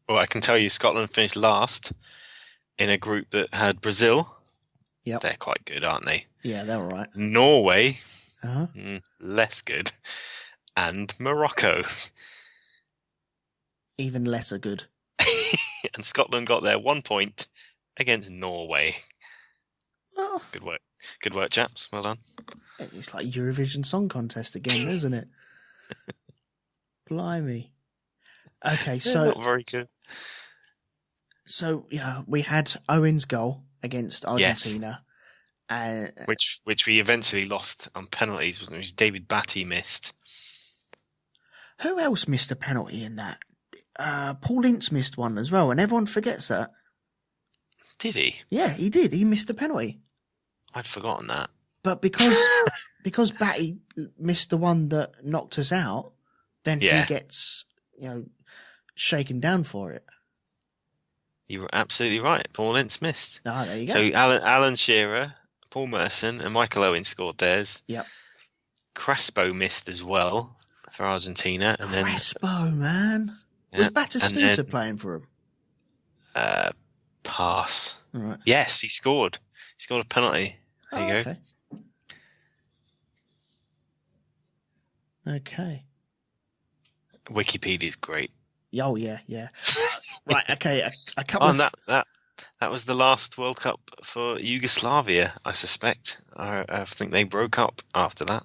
Well, I can tell you, Scotland finished last in a group that had Brazil. Yeah, they're quite good, aren't they? Yeah, they're all right. Norway, less good, and Morocco, even lesser good. And Scotland got their 1 point against Norway. Oh. Good work, chaps. Well done. It's like Eurovision Song Contest again, isn't it? Blimey. Okay, so not very good. So yeah, we had Owen's goal against Argentina, which we eventually lost on penalties, wasn't it? Which David Batty missed. Who else missed a penalty in that? Paul Ince missed one as well, and everyone forgets that. Did he? Yeah, he did. He missed a penalty. I'd forgotten that. But because Batty missed the one that knocked us out, then he gets shaken down for it. You were absolutely right. Paul Ince missed. Ah, there you go. So Alan Shearer, Paul Merson, and Michael Owen scored theirs. Yep. Crespo missed as well for Argentina, and Crespo, man. Was Batistuta playing for him? Pass. All right. Yes, he scored. He scored a penalty. There you go. Okay. Wikipedia's great. Oh yeah. Right. Okay. A couple. And that was the last World Cup for Yugoslavia, I suspect. I think they broke up after that.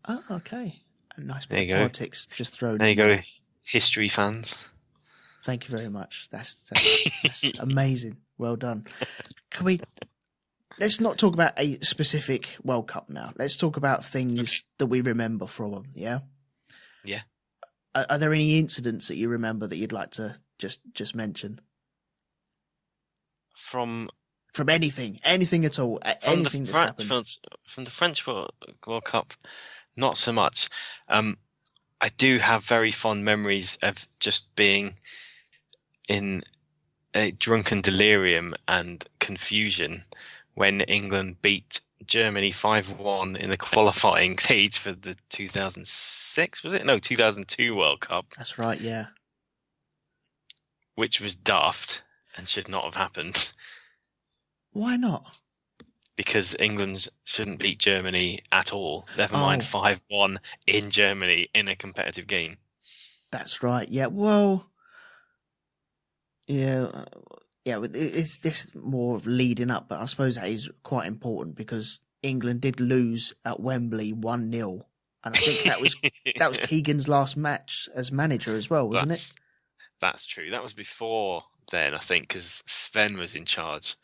Oh, okay. A nice bit of politics just thrown. There you go, history fans. Thank you very much. That's amazing. Well done. Let's not talk about a specific World Cup now. Let's talk about things that we remember from them. Yeah. Yeah. Are there any incidents that you remember that you'd like to just mention? From anything at all, anything that's happened. From the French World Cup, not so much. I do have very fond memories of just being in a drunken delirium and confusion when England beat Germany 5-1 in the qualifying stage for the 2006, was it? No, 2002 World Cup. That's right, yeah. Which was daft and should not have happened. Why not? Because England shouldn't beat Germany at all. Never mind 5-1 in Germany in a competitive game. That's right, yeah. Well, yeah, it's this more of leading up, but I suppose that is quite important because England did lose at Wembley 1-0. And I think that was Keegan's last match as manager as well, wasn't it? That's true. That was before then, I think, because Sven was in charge.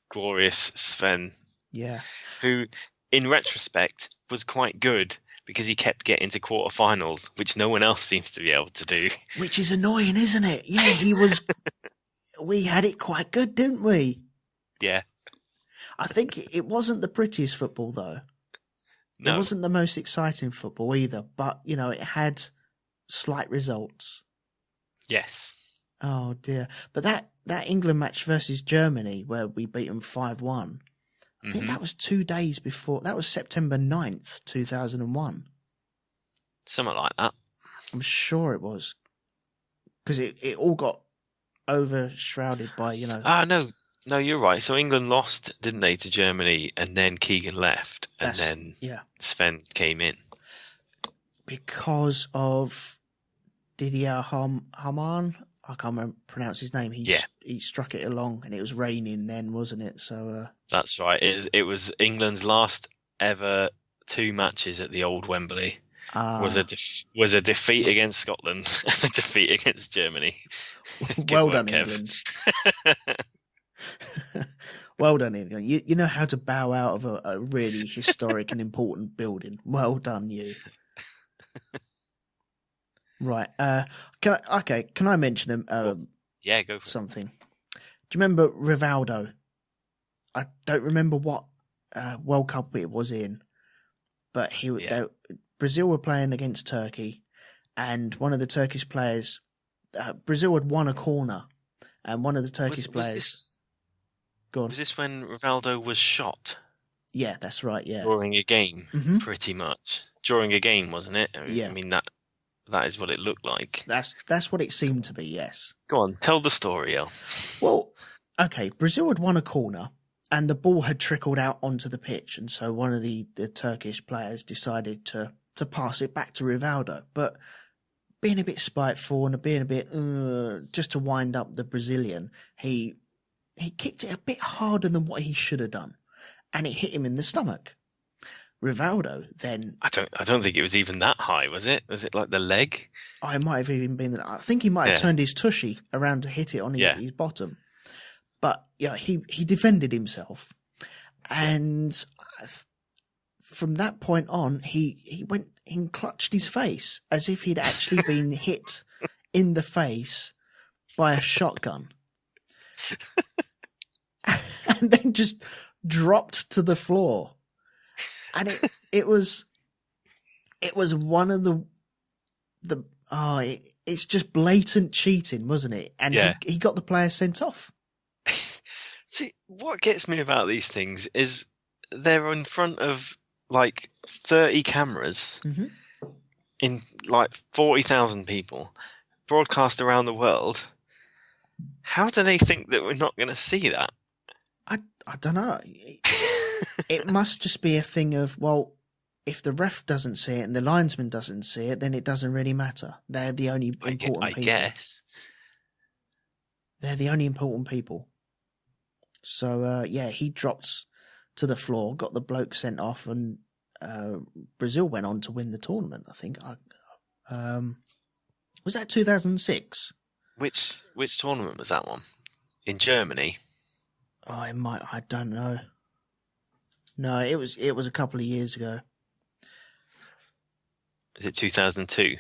Glorious Sven. Yeah. Who, in retrospect, was quite good because he kept getting to quarterfinals, which no one else seems to be able to do. Which is annoying, isn't it? Yeah, he was. We had it quite good, didn't we? Yeah. I think it wasn't the prettiest football, though. No. It wasn't the most exciting football either, but, it had slight results. Yes. Oh, dear. But that England match versus Germany, where we beat them 5-1, I think that was 2 days before. That was September 9th, 2001. Something like that. I'm sure it was. Because it all got overshrouded by, No, you're right. So England lost, didn't they, to Germany, and then Keegan left, and then Sven came in. Because of Didier Hamann. I can't pronounce his name. He struck it along, and it was raining then, wasn't it? So that's right. It was England's last ever 2 matches at the old Wembley. Was a defeat against Scotland and a defeat against Germany. Well done, England. Well done, England. You know how to bow out of a really historic and important building. Well done, you. Right. Can I mention him? Yeah, go for something. Do you remember Rivaldo? I don't remember what World Cup it was in, but Brazil were playing against Turkey, and one of the Turkish players, Brazil had won a corner, and one of the Turkish players. Go on. Was this when Rivaldo was shot? Yeah, that's right. Yeah, during a game, pretty much during a game, wasn't it? Yeah. I mean that is what it looked like. That's what it seemed to be. Yes. Go on, tell the story, El. Well, okay, Brazil had won a corner, and the ball had trickled out onto the pitch, and so one of the Turkish players decided to pass it back to Rivaldo, but being a bit spiteful and being a bit just to wind up the Brazilian, he kicked it a bit harder than what he should have done, and it hit him in the stomach. Rivaldo then... I don't think it was even that high, was it? Was it like the leg? It might have even been... I think he might have turned his tushy around to hit it on his bottom. But, yeah, he defended himself. And from that point on, he went and clutched his face as if he'd actually been hit in the face by a shotgun. And then just dropped to the floor. And it was one of it's just blatant cheating, wasn't it? And he got the player sent off. See, what gets me about these things is they're in front of like 30 cameras in like 40,000 people broadcast around the world. How do they think that we're not going to see that? I don't know. It must just be a thing of, well, if the ref doesn't see it and the linesman doesn't see it, then it doesn't really matter. They're the only important people. I guess. They're the only important people. So, he dropped to the floor, got the bloke sent off, and Brazil went on to win the tournament, I think. Was that 2006? Which tournament was that one? In Germany? Oh, I don't know. No, it was a couple of years ago. Is it 2002?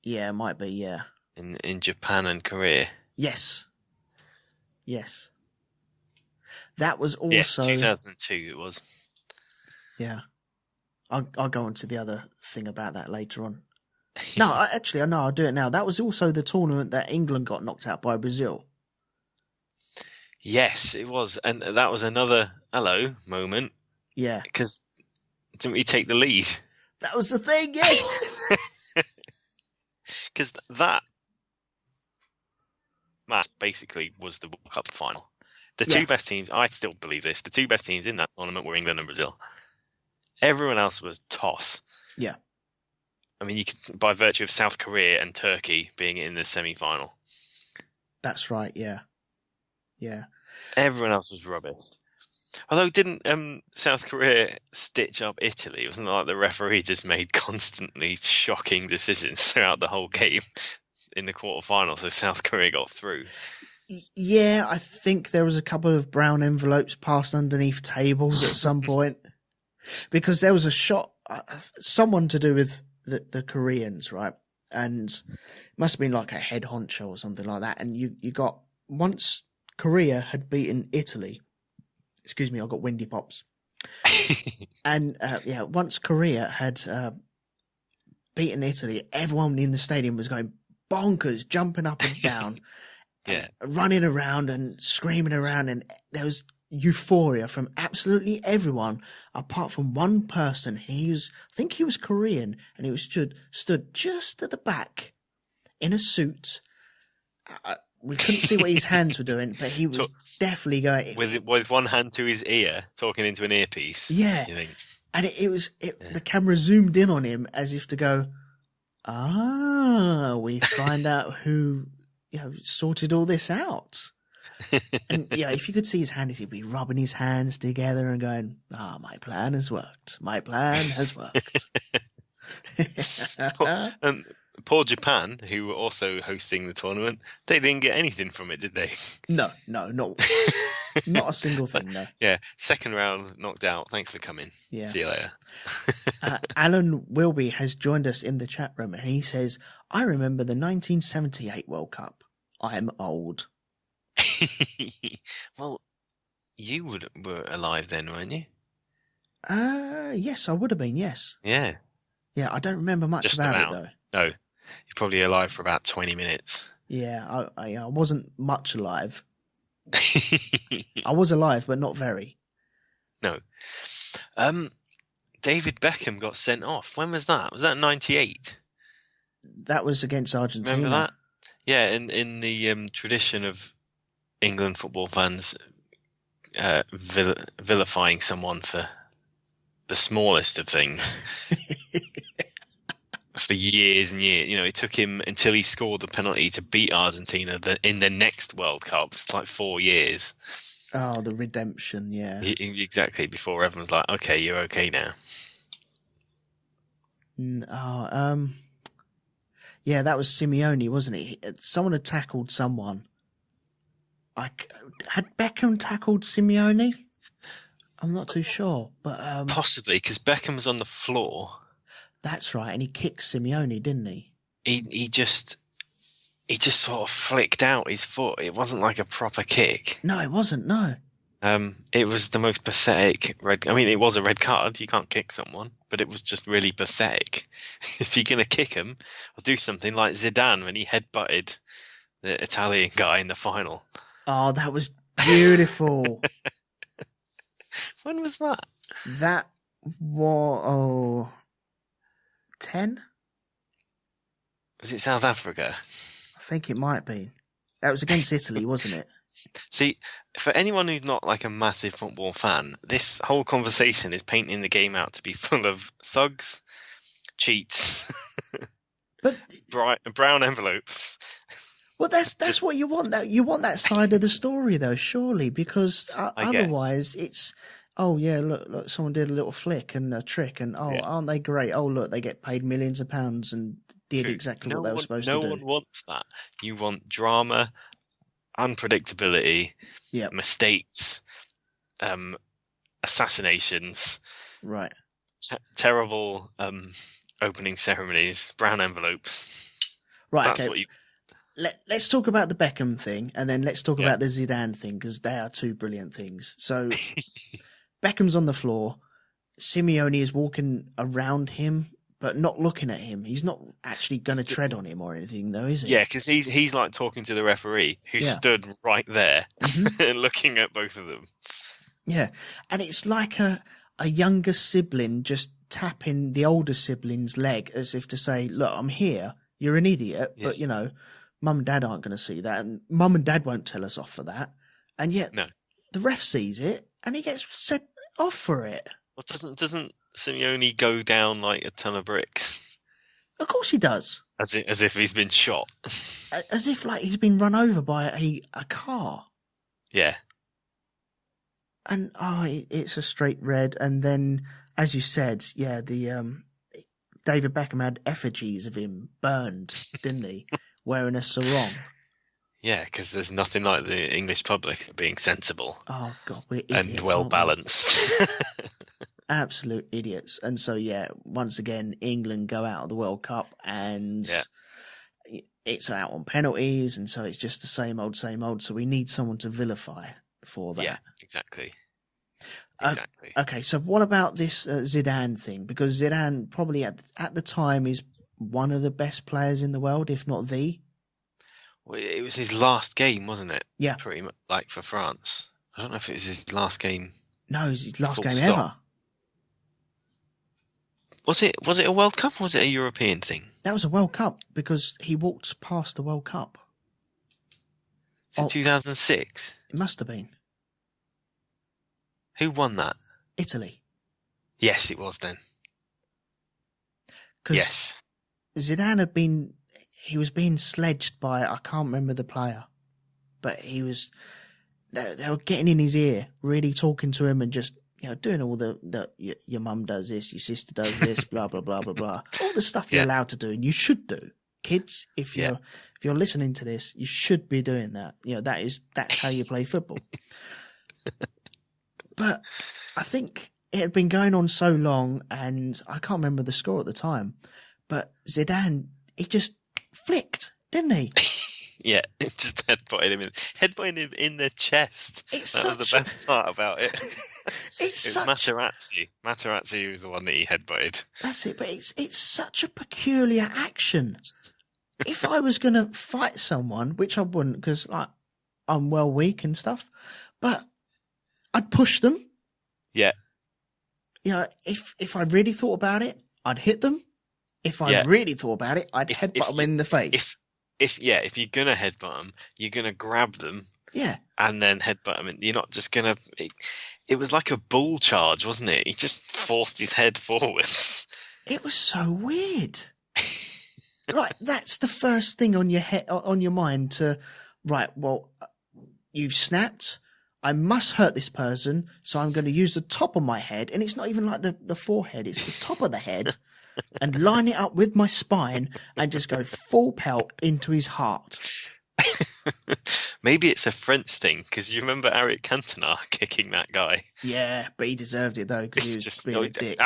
Yeah, it might be, yeah. In Japan and Korea? Yes. That was also... Yes, 2002 it was. Yeah. I'll go on to the other thing about that later on. No, I'll do it now. That was also the tournament that England got knocked out by Brazil. Yes, it was. And that was another hello moment Yeah. Because didn't we take the lead? That was the thing, yes. Because that match basically was the World Cup final. The two best teams, I still believe this, the two best teams in that tournament were England and Brazil. Everyone else was toss. Yeah. I mean, you could, by virtue of South Korea and Turkey being in the semi-final. That's right, yeah. Yeah. Everyone else was rubbish. Although, didn't South Korea stitch up Italy? It wasn't like the referee just made constantly shocking decisions throughout the whole game in the quarterfinals, so South Korea got through. Yeah, I think there was a couple of brown envelopes passed underneath tables at some point. Because there was a shot, someone to do with the Koreans, right? And it must have been like a head honcho or something like that. And you got, once Korea had beaten Italy, excuse me, I got windy pops. And once Korea had beaten Italy, everyone in the stadium was going bonkers, jumping up and down, running around and screaming around. And there was euphoria from absolutely everyone apart from one person. I think he was Korean, and he was stood just at the back in a suit. We couldn't see what his hands were doing, but he was definitely going with one hand to his ear, talking into an earpiece. Yeah, and the camera zoomed in on him as if to go, we find out who sorted all this out. And if you could see his hand, he'd be rubbing his hands together and going, my plan has worked. My plan has worked. And poor Japan, who were also hosting the tournament, they didn't get anything from it, did they? No, not a single thing, no. Yeah, second round knocked out. Thanks for coming. Yeah. See you later. Alan Wilby has joined us in the chat room, and he says, I remember the 1978 World Cup. I'm old. Well, you were alive then, weren't you? Yes, I would have been, yes. Yeah. Yeah, I don't remember much about it, though. No, you're probably alive for about 20 minutes. Yeah, I wasn't much alive. I was alive, but not very. No. David Beckham got sent off. When was that? Was that 98? That was against Argentina. Remember that? Yeah, in the tradition of England football fans vilifying someone for the smallest of things for years and years. It took him until he scored the penalty to beat Argentina in the next World Cups, like 4 years. Oh, the redemption, yeah. Exactly, before everyone's like, okay, you're okay now. Yeah, that was Simeone, wasn't it? Someone had tackled someone. Had Beckham tackled Simeone? I'm not too sure, but possibly, because Beckham was on the floor. That's right, and he kicked Simeone, didn't he? He just sort of flicked out his foot. It wasn't like a proper kick. No, it wasn't. No. It was the most pathetic red. I mean, it was a red card. You can't kick someone, but it was just really pathetic. If you're gonna kick him, or do something like Zidane when he headbutted the Italian guy in the final. Oh, that was beautiful. When was that? That was 10? Was it South Africa? I think it might be. That was against Italy, wasn't it? See, for anyone who's not like a massive football fan, this whole conversation is painting the game out to be full of thugs, cheats, but brown envelopes. Well, that's what you want. You want that side of the story, though, surely, because otherwise it's, oh yeah, look, someone did a little flick and a trick, and aren't they great? Oh look, they get paid millions of pounds and did exactly what they were supposed to do. No one wants that. You want drama, unpredictability, mistakes, assassinations, right? Terrible opening ceremonies, brown envelopes. Right. That's okay. what you. Let's talk about the Beckham thing, and then let's talk about the Zidane thing, because they are two brilliant things. So Beckham's on the floor. Simeone is walking around him, but not looking at him. He's not actually going to tread on him or anything, though, is he? Yeah, because he's like talking to the referee, who stood right there, looking at both of them. Yeah, and it's like a younger sibling just tapping the older sibling's leg as if to say, look, I'm here. You're an idiot, but, you know, mum and dad aren't going to see that, and mum and dad won't tell us off for that. And yet the ref sees it and he gets set off for it. Well, doesn't Simeone go down like a ton of bricks? Of course he does. As if he's been shot. As if like he's been run over by a car. Yeah. And it's a straight red. And then, as you said, the David Beckham had effigies of him burned, didn't he? Wearing a sarong. Yeah, because there's nothing like the English public being sensible. Oh God, we're idiots, and well balanced. Absolute idiots. And so once again, England go out of the World Cup, and it's out on penalties, and so it's just the same old, same old. So we need someone to vilify for that. Yeah, exactly. Okay, so what about this Zidane thing? Because Zidane probably at the time is one of the best players in the world, if not the. Well, it was his last game, wasn't it? Yeah. Pretty much, like for France. I don't know if it was his last game. No, it was his last game ever. Was it a World Cup or was it a European thing? That was a World Cup because he walked past the World Cup. Is it 2006? It must have been. Who won that? Italy. Yes, it was then. Yes. Zidane he was being sledged by, I can't remember the player, but they were getting in his ear, really talking to him and just, you know, doing all your mum does this, your sister does this, blah, blah, blah, blah, blah. All the stuff you're allowed to do and you should do. Kids, if you're listening to this, you should be doing that. You know, that's how you play football. But I think it had been going on so long, and I can't remember the score at the time, but Zidane, he just flicked, didn't he? Yeah, it just headbutted him in the chest. That was the best part about it. It's Materazzi. Materazzi was the one that he headbutted. That's it, but it's such a peculiar action. If I was going to fight someone, which I wouldn't because I'm well weak and stuff, but I'd push them. Yeah. You know, if I really thought about it, I'd hit them. If I really thought about it, I'd headbutt them in the face. If you're going to headbutt them, you're going to grab them. Yeah. And then headbutt them. You're not just going to... It was like a bull charge, wasn't it? He just forced his head forwards. It was so weird. Like, that's the first thing on your head, on your mind to... Right, well, you've snapped... I must hurt this person, so I'm going to use the top of my head, and it's not even like the forehead, it's the top of the head, and line it up with my spine and just go full pelt into his heart. Maybe it's a French thing, because you remember Eric Cantona kicking that guy? Yeah, but he deserved it, though, because he was just being a dick.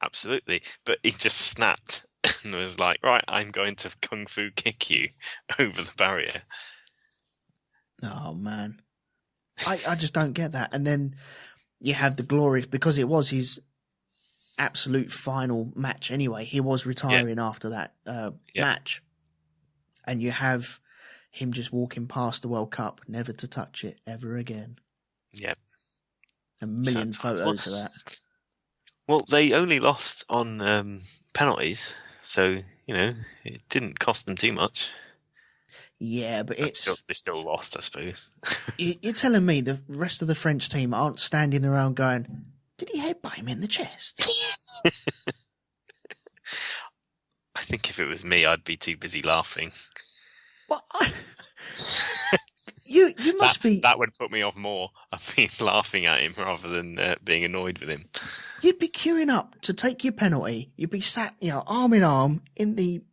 Absolutely, but he just snapped and was like, right, I'm going to kung fu kick you over the barrier. Oh, man. I just don't get that. And then you have the glorious, because it was his absolute final match anyway. He was retiring after that match. And you have him just walking past the World Cup, never to touch it ever again. Yep. A million photos of that. Well, they only lost on penalties, so, you know, it didn't cost them too much. Yeah, but they still lost, I suppose. You're telling me the rest of the French team aren't standing around going, did he headbutt him in the chest? I think if it was me, I'd be too busy laughing. What? You must be... That would put me off more. I've been laughing at him rather than being annoyed with him. You'd be queuing up to take your penalty. You'd be sat, you know, arm in arm in the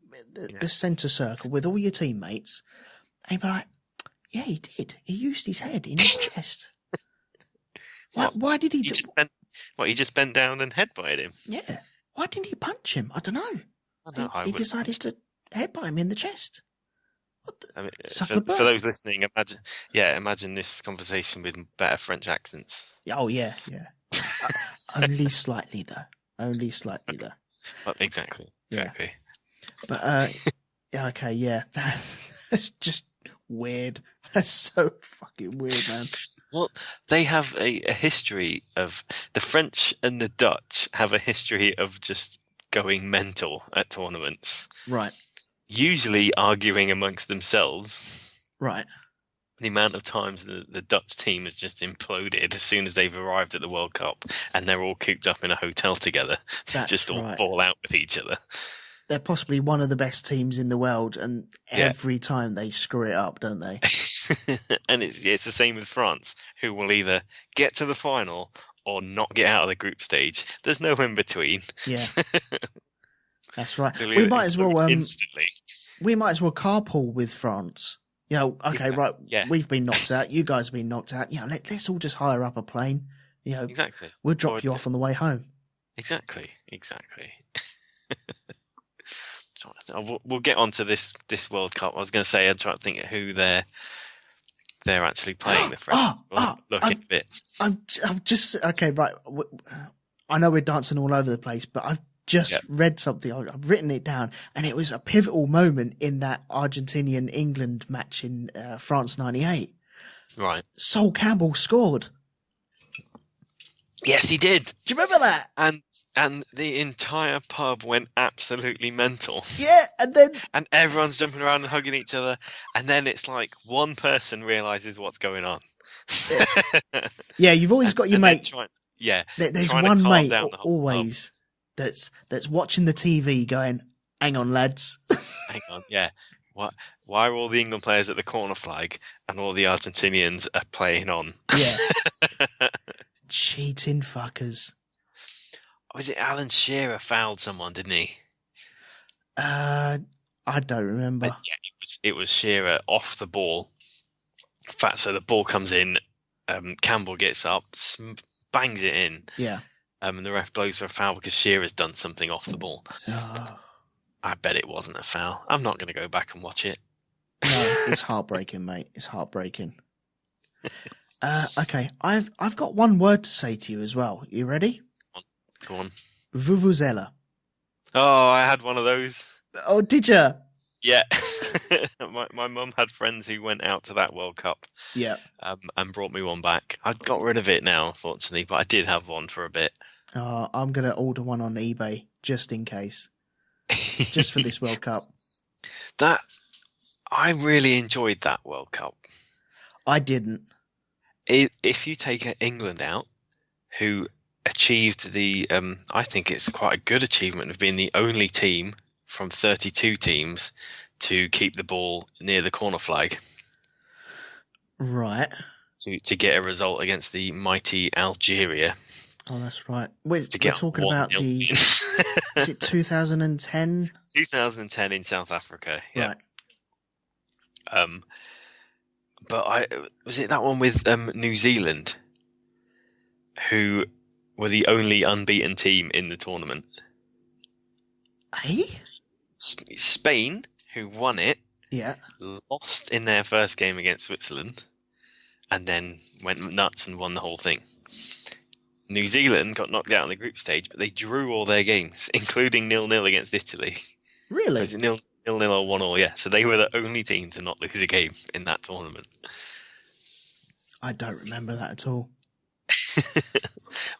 centre circle with all your teammates. And you'd be like, yeah, he did. He used his head in his chest. Why did he do... He just bent down and headbutted him? Yeah. Why didn't he punch him? I don't know. He decided to headbutt him in the chest. For those listening, imagine this conversation with better French accents. Oh, yeah. Only slightly, though. Exactly. Yeah. But, that's just weird. That's so fucking weird, man. Well, they have a history of the French and the Dutch have a history of just going mental at tournaments. Right. Usually arguing amongst themselves. Right. The amount of times the Dutch team has just imploded as soon as they've arrived at the World Cup and they're all cooped up in a hotel together. They just all fall out with each other. They're possibly one of the best teams in the world, and every time they screw it up, don't they? And it's the same with France, who will either get to the final or not get out of the group stage. There's no in between. Yeah. That's right. We might as well instantly. We might as well carpool with France. Okay, exactly. Right. Yeah. We've been knocked out. You guys have been knocked out. Let's all just hire up a plane. Exactly. We'll drop you off on the way home. Exactly. We'll get onto this World Cup. I was going to say, I'm trying to think of who they're actually playing. The French. Look a bit. I'm just okay. Right. I know we're dancing all over the place, but I've just read something. I've written it down, and it was a pivotal moment in that Argentinian-England match in France '98. Right. Sol Campbell scored. Yes, he did. Do you remember that? And the entire pub went absolutely mental. Yeah, and everyone's jumping around and hugging each other, and then it's like one person realizes what's going on. Yeah, you've always got your mate. There's one mate always that's watching the TV going, hang on, lads. Hang on, yeah. Why are all the England players at the corner flag and all the Argentinians are playing on? Yeah. Cheating fuckers. Was it Alan Shearer fouled someone, didn't he? I don't remember. It was Shearer off the ball. In fact, so the ball comes in, Campbell gets up, bangs it in. Yeah. And the ref blows for a foul because Shearer's done something off the ball. Oh. I bet it wasn't a foul. I'm not going to go back and watch it. No, it's heartbreaking, mate. It's heartbreaking. Okay, I've got one word to say to you as well. You ready? Go on. Vuvuzela. Oh, I had one of those. Oh, did you? Yeah. My mum had friends who went out to that World Cup. Yeah. And brought me one back. I got rid of it now, unfortunately, but I did have one for a bit. I'm going to order one on eBay just in case. Just for this World Cup. I really enjoyed that World Cup. I didn't. If you take England out, who achieved I think it's quite a good achievement of being the only team from 32 teams to keep the ball near the corner flag. Right. To get a result against the mighty Algeria. Oh, that's right. We're talking about is it 2010? 2010 in South Africa, yeah. Right. But was it that one with New Zealand, who were the only unbeaten team in the tournament? Hey? Spain, who won it, lost in their first game against Switzerland, and then went nuts and won the whole thing. New Zealand got knocked out in the group stage, but they drew all their games, including 0-0 against Italy. Really? Was it 0-0 or 1-1? Yeah. So they were the only team to not lose a game in that tournament. I don't remember that at all.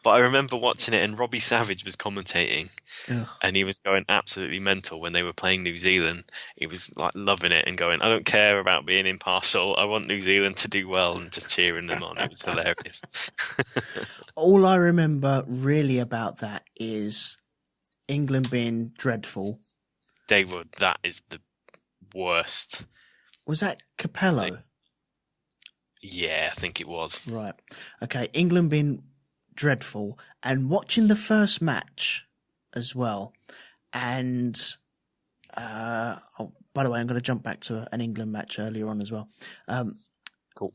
But I remember watching it, and Robbie Savage was commentating. Ugh. And he was going absolutely mental when they were playing New Zealand. He was like loving it and going, I don't care about being impartial. I want New Zealand to do well, and just cheering them on. It was hilarious. All I remember really about that is England being dreadful. They were. That is the worst. Was that Capello? Yeah, I think it was. Right. Okay, England being dreadful, and watching the first match as well. And by the way, I'm going to jump back to an England match earlier on as well. Cool.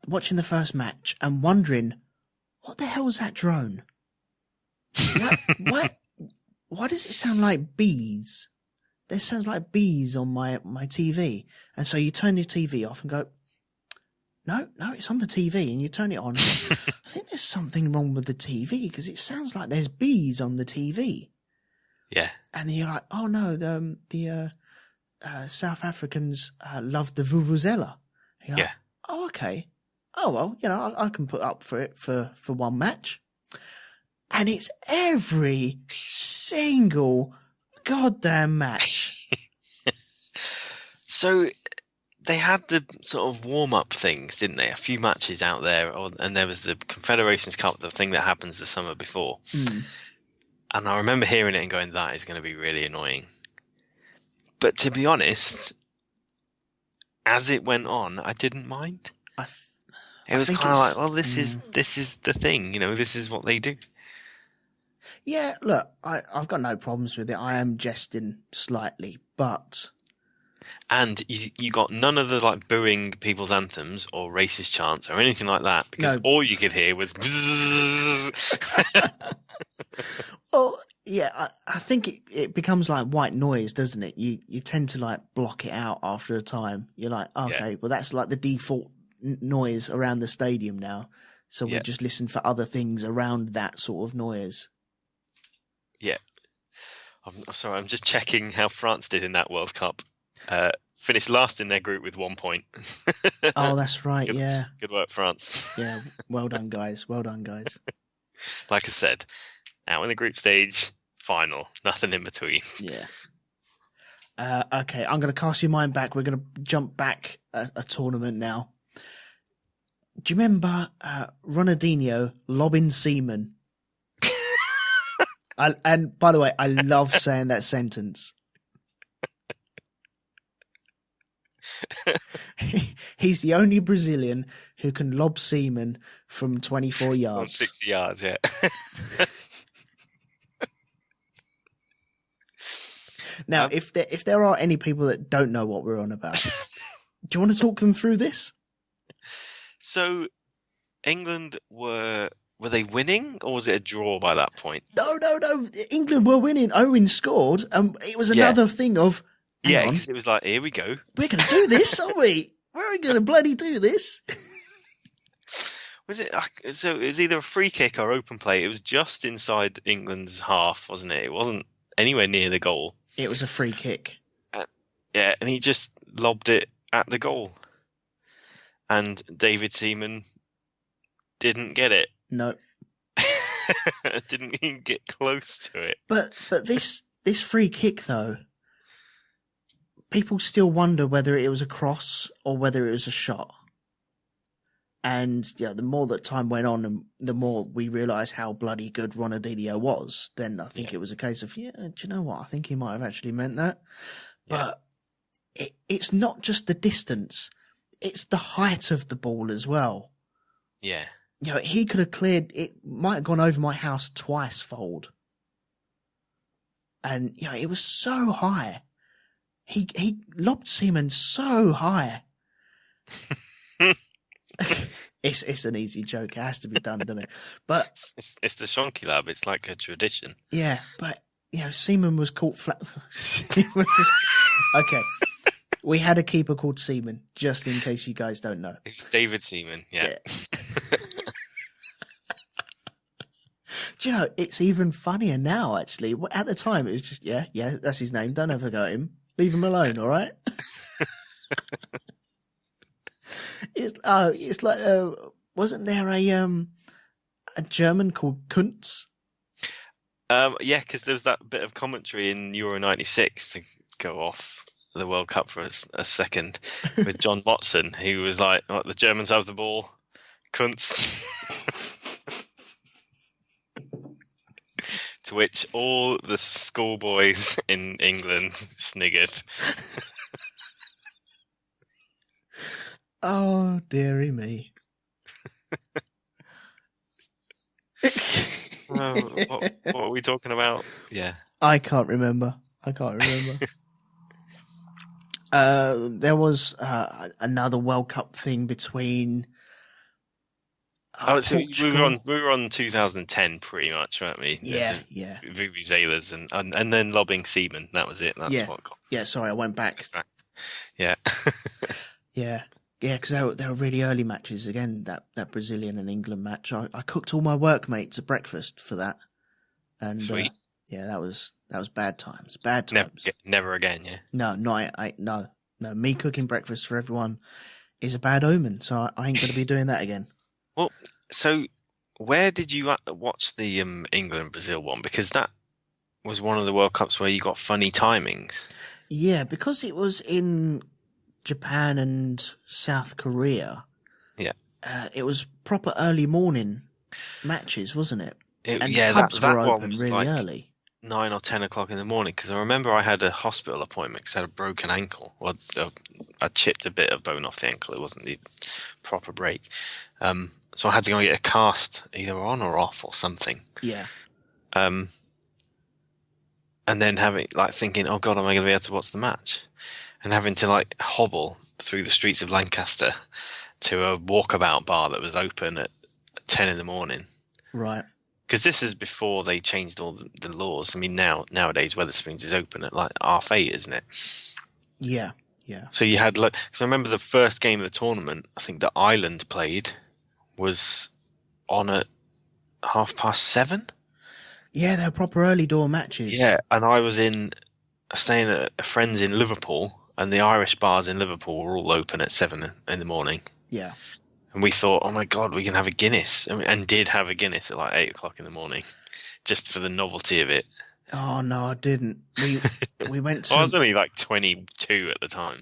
Watching the first match and wondering, what the hell is that drone? Why does it sound like bees? There sounds like bees on my TV. And so you turn your TV off and go, no, it's on the TV. And you turn it on. I think there's something wrong with the TV because it sounds like there's bees on the TV. Yeah. And then you're like, oh no, the South Africans love the vuvuzela. Yeah. Oh, okay. oh, well, I can put up for it for one match. And it's every single goddamn match. So they had the sort of warm-up things, didn't they? A few matches out there, and there was the Confederations Cup, the thing that happens the summer before. Mm. And I remember hearing it and going, that is going to be really annoying. But to be honest, as it went on, I didn't mind. It was kind of like, well, this is the thing, this is what they do. Yeah, look, I've got no problems with it. I am jesting slightly, but... And you got none of the like booing people's anthems or racist chants or anything like that, because all you could hear was Well, yeah, I think it becomes like white noise, doesn't it? You tend to like block it out after a time. You're like, okay, well that's like the default noise around the stadium now. So we just listen for other things around that sort of noise. Yeah. I'm sorry, I'm just checking how France did in that World Cup. Finished last in their group with 1 point. Oh, that's right. Good work, France. Yeah. Well done, guys. Well done, guys. Like I said, out in the group stage, final, nothing in between. Yeah. Okay, I'm going to cast your mind back. We're going to jump back a tournament now. Do you remember Ronaldinho lobbing semen? And by the way, I love saying that sentence. He's the only Brazilian who can lob semen from 24 yards. 60 yards, yeah. Now, if there are any people that don't know what we're on about, do you want to talk them through this? So, England were they winning, or was it a draw by that point? No. England were winning. Owen scored, and it was another thing of... Yeah, because it was like, here we go. We're going to do this, aren't we? We're going to bloody do this. Was it? So it was either a free kick or open play. It was just inside England's half, wasn't it? It wasn't anywhere near the goal. It was a free kick. Yeah, and he just lobbed it at the goal. And David Seaman didn't get it. No. Didn't even get close to it. But this free kick, though... People still wonder whether it was a cross or whether it was a shot. And the more that time went on and the more we realised how bloody good Ronaldinho was, then I think it was a case of, do you know what? I think he might have actually meant that. But it's not just the distance. It's the height of the ball as well. Yeah. He could have cleared, it might have gone over my house twice fold. And, it was so high. He lobbed semen so high. It's an easy joke. It has to be done, doesn't it? But it's the Shonky Lab. It's like a tradition. Yeah, but Seaman was caught flat. Okay, we had a keeper called Seaman, just in case you guys don't know. It's David Seaman. Yeah. Do you know? It's even funnier now. Actually, at the time it was just that's his name. Don't ever go at him. Leave him alone, all right? It's like wasn't there a German called Kuntz? Because there was that bit of commentary in Euro '96 to go off the World Cup for a second with John Watson, who was like, "The Germans have the ball, Kuntz." To which all the schoolboys in England sniggered. Oh, dearie me. What are we talking about? Yeah. I can't remember. There was another World Cup thing between... so we were on 2010 pretty much, weren't we? Yeah. Vuvuzelas and then lobbing semen. That was it. That's what got. Yeah, sorry, I went back. Exact. Yeah. Yeah, because they were really early matches. Again, that Brazilian and England match. I cooked all my workmates a breakfast for that. And sweet. That was bad times. Bad times. Never again. Yeah. No. Me cooking breakfast for everyone is a bad omen. So I ain't going to be doing that again. Well, so where did you watch the England-Brazil one? Because that was one of the World Cups where you got funny timings. Yeah, because it was in Japan and South Korea. Yeah. It was proper early morning matches, wasn't it? And yeah, pubs that were one open was really like early. 9 or 10 o'clock in the morning, because I remember I had a hospital appointment because I had a broken ankle. Well, I chipped a bit of bone off the ankle. It wasn't the proper break. So I had to go and get a cast either on or off or something. Yeah. And then thinking, oh God, am I going to be able to watch the match? And having to hobble through the streets of Lancaster to a walkabout bar that was open at 10 in the morning. Right. Because this is before they changed all the laws. I mean, nowadays Wetherspoons is open at 8:30, isn't it? Yeah, yeah. So you had because I remember the first game of the tournament, I think that Ireland played was on at 7:30. Yeah, they're proper early door matches. Yeah, and I was staying at a friend's in Liverpool, and the Irish bars in Liverpool were all open at 7 in the morning. Yeah. And we thought, oh my God, we can have a Guinness. And did have a Guinness at 8 o'clock in the morning, just for the novelty of it. Oh, no, I didn't. We went to... I was only 22 at the time.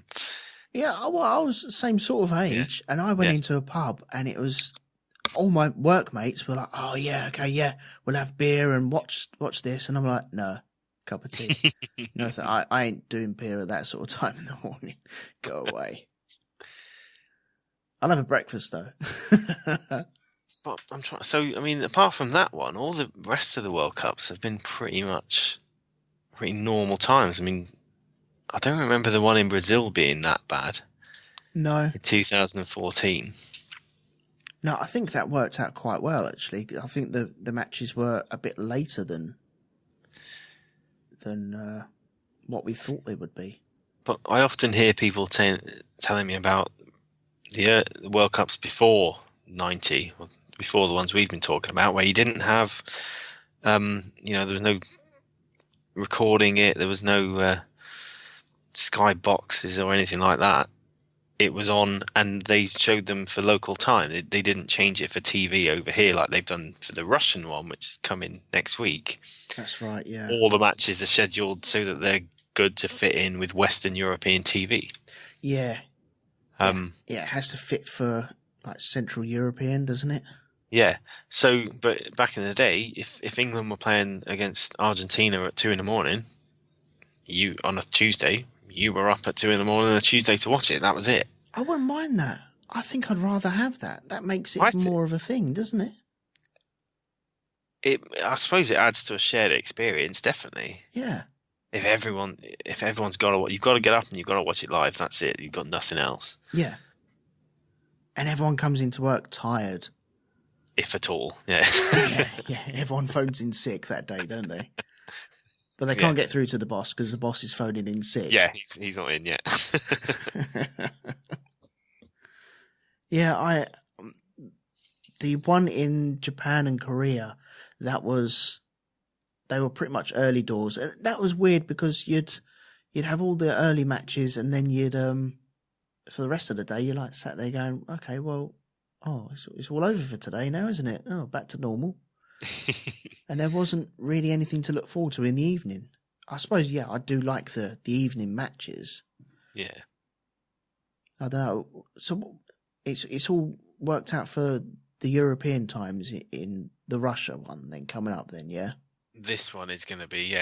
Yeah, well, I was the same sort of age, and I went into a pub, and it was... All my workmates were like, oh, yeah, okay, yeah, we'll have beer and watch this. And I'm like, no, cup of tea. No, I ain't doing beer at that sort of time in the morning. Go away. I'll have a breakfast, though. But I'm trying. So, I mean, apart from that one, all the rest of the World Cups have been pretty normal times. I mean, I don't remember the one in Brazil being that bad. No. In 2014. No, I think that worked out quite well, actually. I think the matches were a bit later than what we thought they would be. But I often hear people telling me about the World Cups before 90, or before the ones we've been talking about, where you didn't have, there was no recording it, there was no Sky boxes or anything like that. It was on, and they showed them for local time. They didn't change it for TV over here like they've done for the Russian one, which is coming next week. That's right, yeah. All the matches are scheduled so that they're good to fit in with Western European TV. Yeah. Yeah, it has to fit for Central European, doesn't it? Yeah. So, but back in the day, if England were playing against Argentina at 2 in the morning, on a Tuesday, you were up at 2 in the morning on a Tuesday to watch it. That was it. I wouldn't mind that. I think I'd rather have that. That makes it more of a thing, doesn't it? I suppose it adds to a shared experience, definitely. Yeah. If everyone's you've got to get up and you've got to watch it live. That's it. You've got nothing else. Yeah. And everyone comes into work tired. If at all, yeah. yeah. Everyone phones in sick that day, don't they? But they can't get through to the boss because the boss is phoning in sick. Yeah, he's not in yet. Yeah, the one in Japan and Korea, they were pretty much early doors. That was weird because you'd have all the early matches, and then you'd for the rest of the day you're sat there going, okay, well, it's all over for today now, isn't it? Oh, back to normal. And there wasn't really anything to look forward to in the evening. I suppose, I do like the evening matches. Yeah. I don't know. So it's all worked out for the European times in the Russia one then coming up then, yeah? This one is going to be,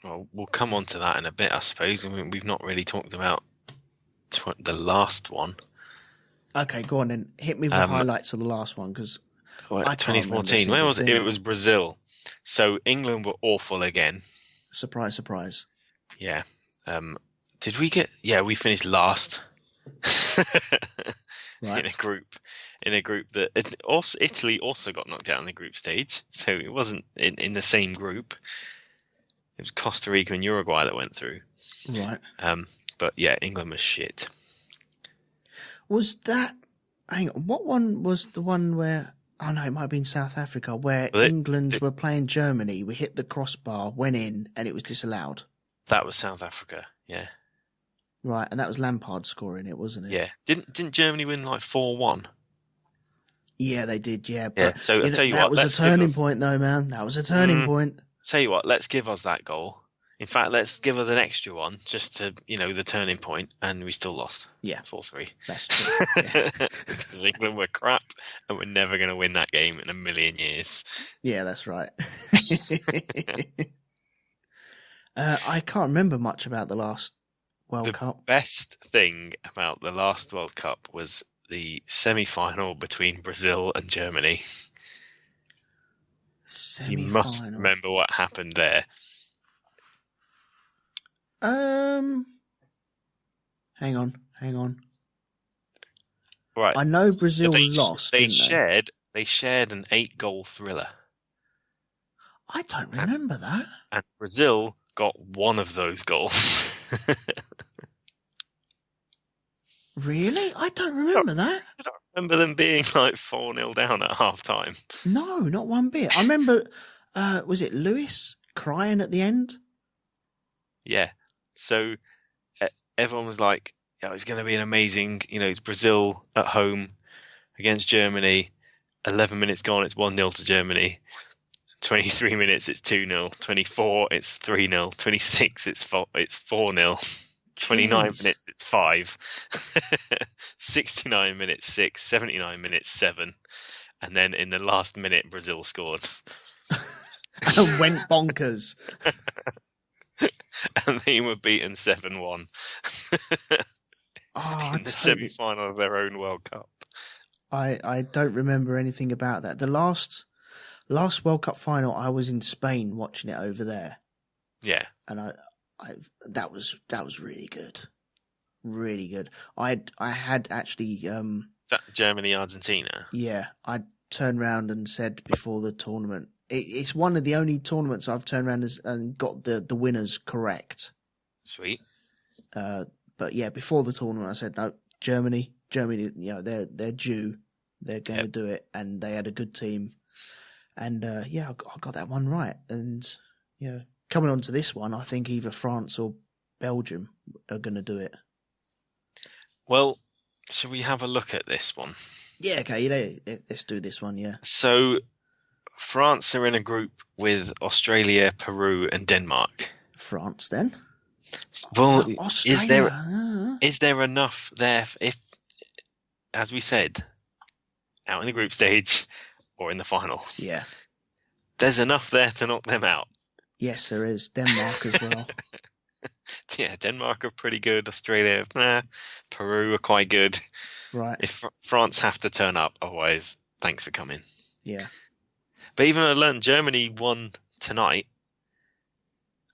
well, we'll come on to that in a bit, I suppose. I mean, we've not really talked about the last one. Okay, go on then. Hit me with highlights of the last one, because 2014. Where was it? It was Brazil. So England were awful again. Surprise, surprise. Yeah. Did we get? Yeah, we finished last. Right. In a group that Italy also got knocked out in the group stage, so it wasn't in the same group. It was Costa Rica and Uruguay that went through. Right. But yeah, England was shit. Was that? Hang on. What one was the one where? Oh no, it might have been South Africa, where England were playing Germany. We hit the crossbar, went in, and it was disallowed. That was South Africa. Yeah. Right, and that was Lampard scoring it, wasn't it? Yeah. Didn't Germany win like 4-1? Yeah, they did. Yeah, Yeah. but So I tell you that what, was a turning point, though, man. That was a turning point. Tell you what, let's give us that goal. In fact, let's give us an extra one just to, the turning point, and we still lost. Yeah. 4-3. That's true. Yeah. Because England were crap, and we're never going to win that game in a million years. Yeah, that's right. I can't remember much about the last World Cup. The best thing about the last World Cup was the semi-final between Brazil and Germany. You must remember what happened there. Hang on. Right. I know Brazil lost. They shared an 8-goal thriller. I don't remember that. And Brazil got one of those goals. Really? I don't remember that. I don't remember them being like 4-0 down at half time. No, not one bit. I remember, was it Lewis crying at the end? Yeah. So everyone was like, it's going to be an amazing, it's Brazil at home against Germany. 11 minutes gone, it's 1-0 to Germany. 23 minutes, it's 2-0. 24, it's 3-0. 26, it's 4-0. 29 minutes, it's 5. 69 minutes, 6. 79 minutes, 7. And then in the last minute, Brazil scored. And went bonkers. And they were beaten 7-1 in the semi-final of their own World Cup. I don't remember anything about that. The last World Cup final, I was in Spain watching it over there. Yeah. And that was really good. Really good. I had actually that Germany Argentina. Yeah, I turned around and said before the tournament, it's one of the only tournaments I've turned around and got the winners correct. Sweet. But yeah, before the tournament, I said no, Germany, they're due, they're going to do it, and they had a good team, and I got that one right, and coming on to this one, I think either France or Belgium are going to do it. Well, shall we have a look at this one? Yeah, okay, let's do this one, yeah. So, France are in a group with Australia, Peru, and Denmark. France, then? Well, Australia. Is there enough there if, as we said, out in the group stage or in the final? Yeah. There's enough there to knock them out. Yes, there is. Denmark as well. Yeah, Denmark are pretty good. Australia, Peru are quite good. Right. If France have to turn up, otherwise, thanks for coming. Yeah. But even I learned Germany won tonight.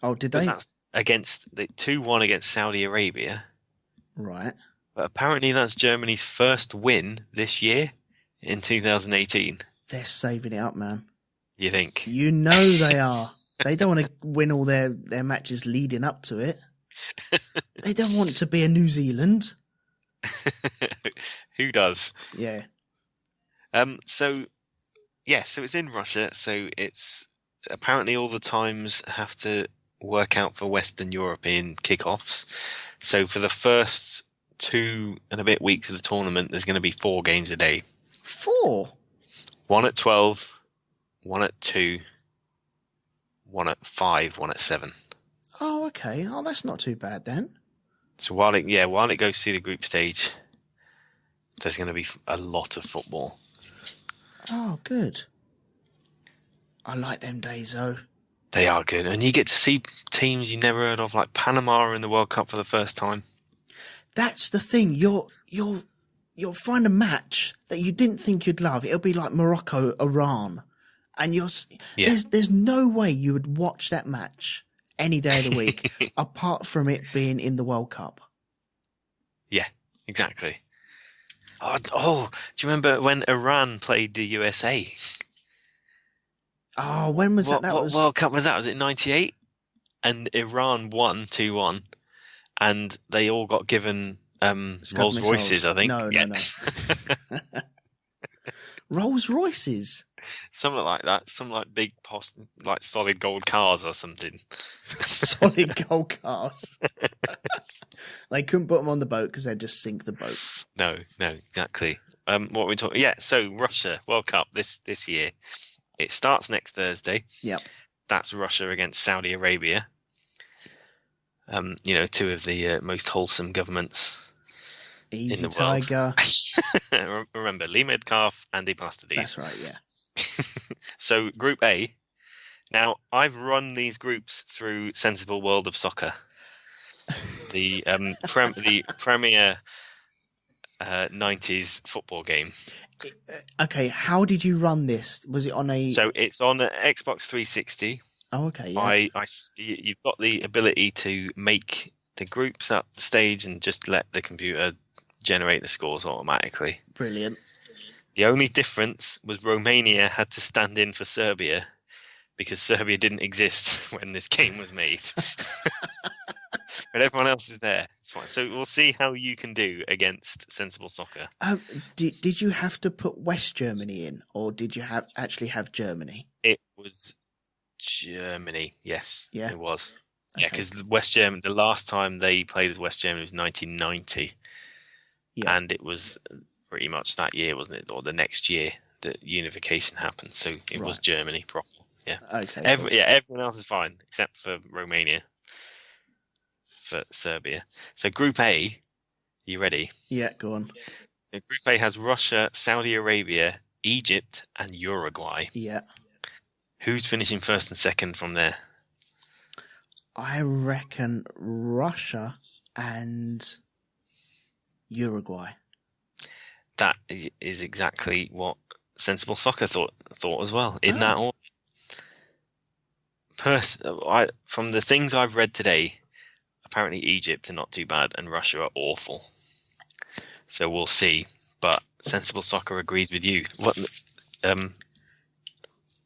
Oh, did they? That's against 2-1 against Saudi Arabia. Right. But apparently that's Germany's first win this year in 2018. They're saving it up, man. You think? You know they are. They don't want to win all their matches leading up to it. They don't want to be a New Zealand. Who does? Yeah. So it's in Russia. So it's apparently all the times have to work out for Western European kickoffs. So for the first 2 and a bit weeks of the tournament, there's going to be 4 games a day. 4? 1 at 12, 1 at 2, 1 at 5, 1 at 7. Oh, okay. Oh, that's not too bad then. So while it goes through the group stage, there's going to be a lot of football. Oh, good. I like them days, though. They are good, and you get to see teams you never heard of, like Panama are in the World Cup for the first time. That's the thing. You'll find a match that you didn't think you'd love. It'll be like Morocco, Iran, and there's no way you would watch that match any day of the week apart from it being in the World Cup. Yeah, exactly. Oh, do you remember when Iran played the USA? Oh, when was that? What World Cup was that? Was it 98? And Iran won 2-1, and they all got given Rolls Royces, I think. No. Rolls Royces? Something like that. Some like big, like solid gold cars or something. Solid gold cars. They couldn't put them on the boat because they'd just sink the boat. No, exactly. What are we talking? Yeah, so Russia World Cup this year. It starts next Thursday. Yep. That's Russia against Saudi Arabia. Two of the most wholesome governments Easy in the Tiger. world. Remember, Lee Metcalf, Andy Plastides. That's right, yeah. So Group A. Now, I've run these groups through Sensible World of Soccer. The premier 90s football game. Okay, how did you run this? Was it on a... So it's on an Xbox 360. Oh, okay, yeah. You've got the ability to make the groups up the stage and just let the computer generate the scores automatically. Brilliant. The only difference was Romania had to stand in for Serbia because Serbia didn't exist when this game was made. But everyone else is there. It's fine. So we'll see how you can do against Sensible Soccer. Did you have to put West Germany in, or did you actually have Germany? It was Germany. Yes, yeah, it was. Okay. Yeah, because West Germany, the last time they played as West Germany was 1990, and it was pretty much that year, wasn't it, or the next year that unification happened? So it was Germany proper. Yeah. Okay. Everyone else is fine except for Romania. For Serbia. So Group A, you ready? Yeah, go on. So Group A has Russia, Saudi Arabia, Egypt, and Uruguay. Yeah. Who's finishing first and second from there? I reckon Russia and Uruguay. That is exactly what Sensible Soccer thought as well. In that order. From the things I've read today, apparently Egypt are not too bad and Russia are awful. So we'll see. But Sensible Soccer agrees with you. What?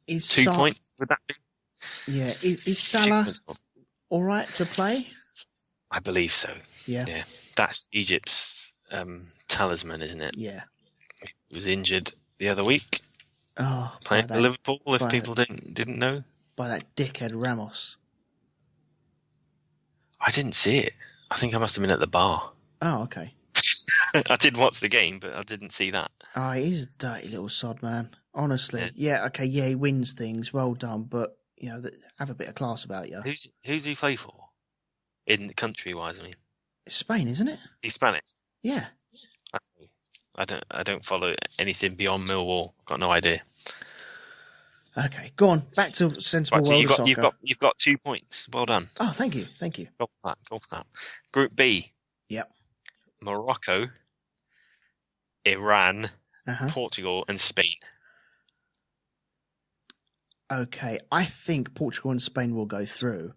Is 2 points? Would that be? Yeah. Is Salah all right to play? I believe so. Yeah. That's Egypt's talisman, isn't it? Yeah. He was injured the other week. Oh, playing for Liverpool. If people didn't know. By that dickhead Ramos. I didn't see it. I think I must have been at the bar. Oh, okay. I did watch the game, but I didn't see that. Oh, he's a dirty little sod, man. Honestly. Yeah, okay, yeah, he wins things. Well done. But, have a bit of class about you. Who's he play for? In country-wise, I mean. It's Spain, isn't it? He's Spanish? Yeah. I don't follow anything beyond Millwall. Got no idea. Okay, go on. Back to Sensible World of Soccer. You've got 2 points. Well done. Oh, thank you. Go for that. Group B. Yep. Morocco, Iran, Uh-huh. Portugal, and Spain. Okay, I think Portugal and Spain will go through.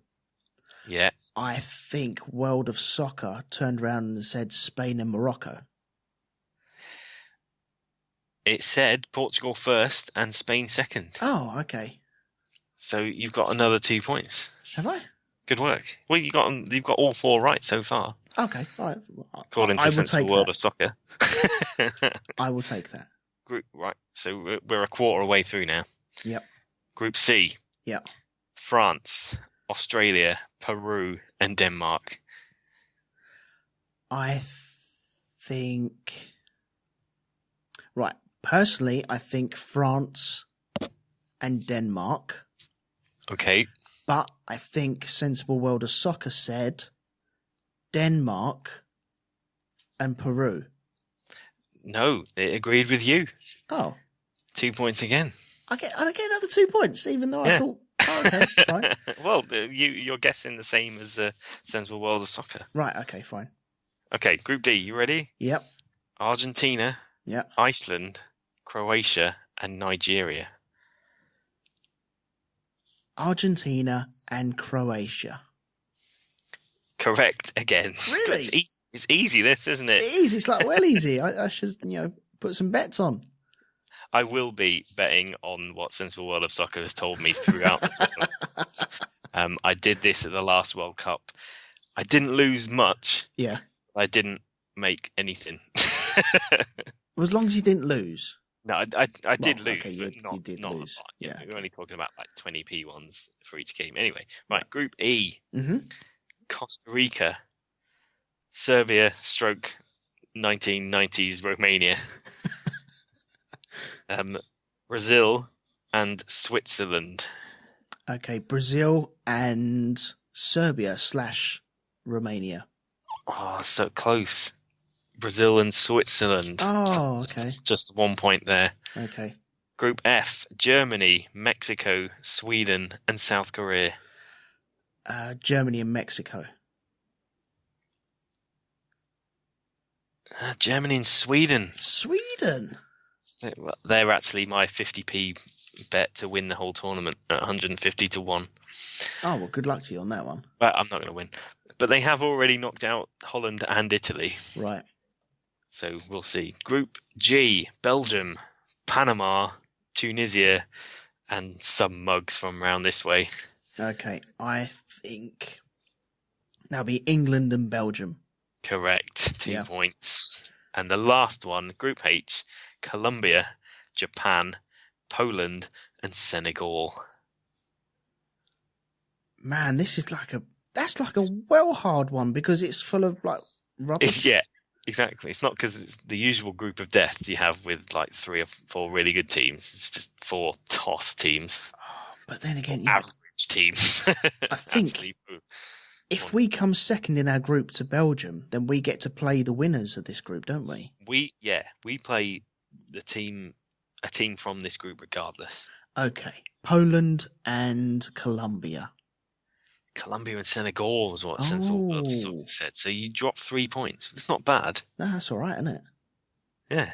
Yeah. I think World of Soccer turned around and said Spain and Morocco. It said Portugal first and Spain second. Oh, okay. So you've got another 2 points. Have I? Good work. Well, you've got all four right so far. Okay, all right. According to Sensible World of Soccer. I will take that. Right. So we're a quarter way through now. Yep. Group C. Yep. France, Australia, Peru, and Denmark. I think... Right. Personally, I think France and Denmark. Okay. But I think Sensible World of Soccer said Denmark and Peru. No, it agreed with you. Oh. 2 points again. I get another 2 points, even though I thought, okay, fine. Well, you're guessing the same as Sensible World of Soccer. Right, okay, fine. Okay, Group D, you ready? Yep. Argentina, yep. Iceland, Croatia, and Nigeria. Argentina and Croatia. Correct again. Really? It's easy, this, isn't it? It is. It's like well easy. I should, put some bets on. I will be betting on what Sensible World of Soccer has told me throughout the tournament. I did this at the last World Cup. I didn't lose much. Yeah. I didn't make anything. Well, as long as you didn't lose. No, I did lose, okay, but you did not lose. a lot. Yeah, we're only talking about like 20p ones for each game. Anyway, right, Group E. Mm-hmm. Costa Rica, Serbia / 1990s Romania, Brazil and Switzerland. Okay, Brazil and Serbia / Romania. Oh, so close. Brazil and Switzerland. Oh, okay. Just 1 point there. Okay. Group F, Germany, Mexico, Sweden and South Korea. Germany and Mexico. Germany and Sweden. Sweden? They're actually my 50p bet to win the whole tournament at 150 to 1. Oh, well, good luck to you on that one. But I'm not going to win. But they have already knocked out Holland and Italy. Right. So we'll see. Group G, Belgium, Panama, Tunisia, and some mugs from around this way. Okay, I think that'll be England and Belgium. Correct. 2 points. And the last one, Group H, Colombia, Japan, Poland, and Senegal. Man, this is like a well hard one because it's full of like rubbish. Yeah, exactly. It's not because it's the usual group of death you have with like 3 or 4 really good teams. It's just 4 toss teams. But then again, average teams. I think if we come second in our group to Belgium, then we get to play the winners of this group, don't we? We play a team from this group regardless. Okay, Poland and Colombia. Colombia and Senegal was what Sensible World Soccer said. So you dropped 3 points. That's not bad. No, that's all right, isn't it? Yeah.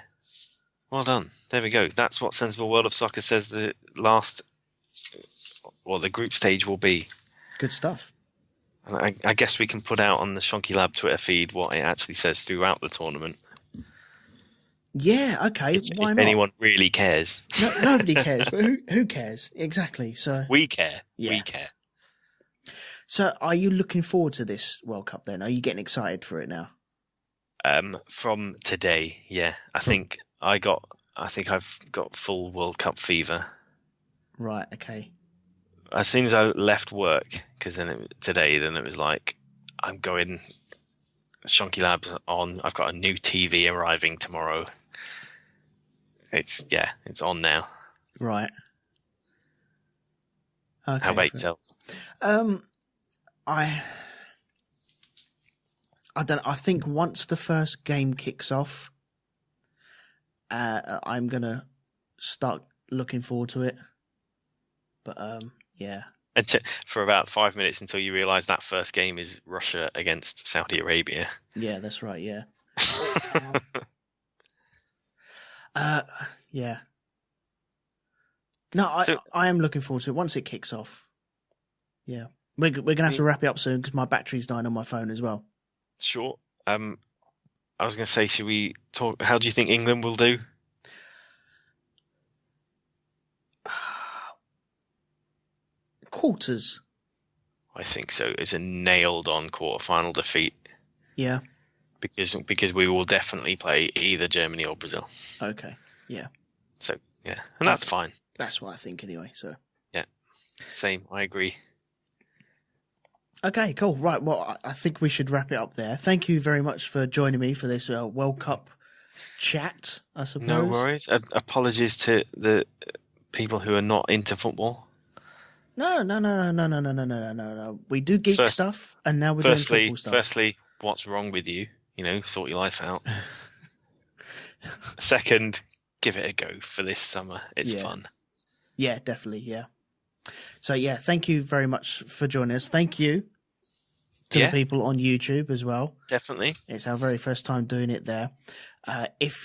Well done. There we go. That's what Sensible World of Soccer says the group stage will be. Good stuff. And I guess we can put out on the Shonky Lab Twitter feed what it actually says throughout the tournament. Yeah, okay. Why not? If anyone really cares. No, nobody cares, but who cares? Exactly. So we care. Yeah. We care. So are you looking forward to this World Cup then? Are you getting excited for it now? From today, yeah. I think I've got full World Cup fever. Right, okay. As soon as I left work, because then it was like, I'm going, Shonky Lab's on, I've got a new TV arriving tomorrow. It's on now. Right. Okay. How about yourself? I don't know. I think once the first game kicks off, I'm going to start looking forward to it. But, yeah. For about 5 minutes until you realise that first game is Russia against Saudi Arabia. Yeah, that's right, yeah. Yeah. No, I am looking forward to it once it kicks off. Yeah. We're going to have to wrap it up soon because my battery's dying on my phone as well. Sure. I was going to say, should we talk? How do you think England will do? Quarters. I think so. It's a nailed-on quarter-final defeat. Yeah. Because we will definitely play either Germany or Brazil. Okay. Yeah. So yeah, and that's fine. That's what I think anyway. So. Yeah. Same. I agree. Okay, cool. Right, well, I think we should wrap it up there. Thank you very much for joining me for this World Cup chat, I suppose. No worries. Apologies to the people who are not into football. No. We do geek stuff, and now we're doing football stuff. Firstly, what's wrong with you? Sort your life out. Second, give it a go for this summer. It's fun. Yeah, definitely, yeah. So, yeah, thank you very much for joining us. Thank you to the people on YouTube as well. Definitely. It's our very first time doing it there. If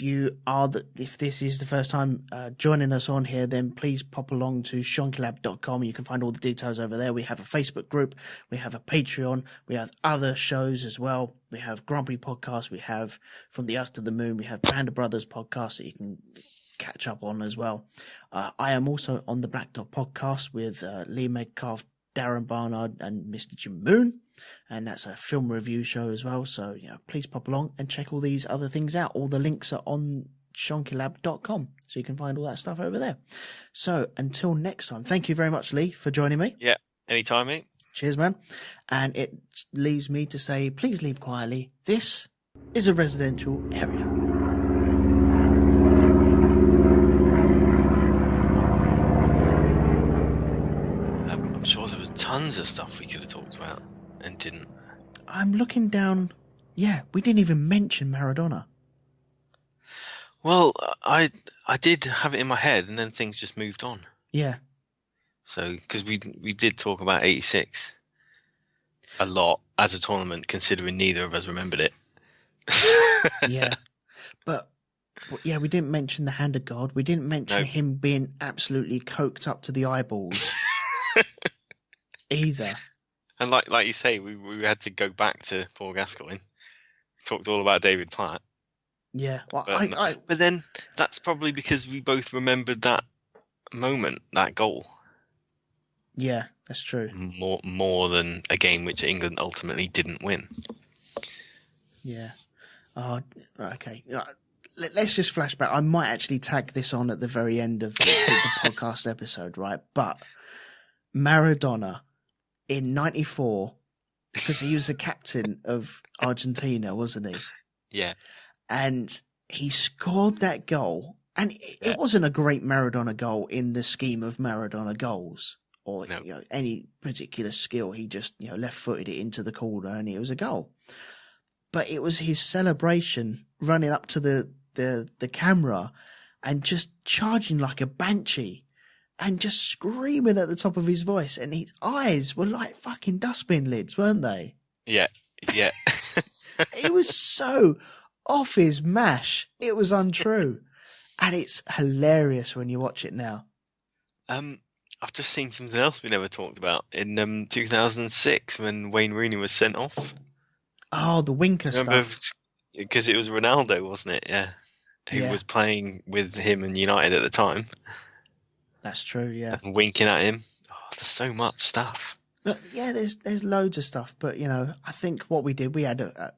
this is the first time joining us on here, then please pop along to shonkylab.com. You can find all the details over there. We have a Facebook group. We have a Patreon. We have other shows as well. We have Grumpy Podcast. We have From the Earth to the Moon. We have Band of Brothers Podcast that you can catch up on as well. I am also on the Black Dog Podcast with Lee Megcalf, Darren Barnard and Mr. Jim Moon, and that's a film review show as well. So please pop along and check all these other things out. All the links are on shonkylab.com. So you can find all that stuff over there. So until next time, thank you very much, Lee, for joining me. Yeah, anytime, mate. Cheers, man. And it leaves me to say, please leave quietly. This is a residential area. I'm sure there was tons of stuff we could have talked about and didn't. I'm looking down. Yeah, we didn't even mention Maradona. Well, I did have it in my head, and then things just moved on. Yeah. So, because we did talk about 86 a lot as a tournament, considering neither of us remembered it. Yeah. But, yeah, we didn't mention the Hand of God. We didn't mention him being absolutely coked up to the eyeballs either. And like you say, we had to go back to Paul Gascoigne. Talked all about David Platt. Yeah. Well, but then that's probably because we both remembered that moment, that goal. Yeah, that's true. More than a game which England ultimately didn't win. Yeah. Oh, okay. Let's just flash back. I might actually tag this on at the very end of the podcast episode, right? But Maradona in 94, because he was the captain of Argentina, wasn't he? Yeah. And he scored that goal. And it wasn't a great Maradona goal in the scheme of Maradona goals or any particular skill. He just left-footed it into the corner and it was a goal. But it was his celebration running up to the camera and just charging like a banshee and just screaming at the top of his voice. And his eyes were like fucking dustbin lids, weren't they? Yeah, yeah. It was so off his mash. It was untrue. And it's hilarious when you watch it now. I've just seen something else we never talked about in 2006 when Wayne Rooney was sent off. Oh, the Winker stuff. Because it was Ronaldo, wasn't it? Yeah. Who was playing with him in United at the time. That's true, yeah. And winking at him. Oh, there's so much stuff. But yeah, there's loads of stuff. But, I think what we did, we had a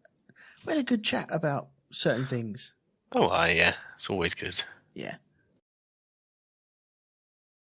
good chat about certain things. Oh, yeah. It's always good. Yeah.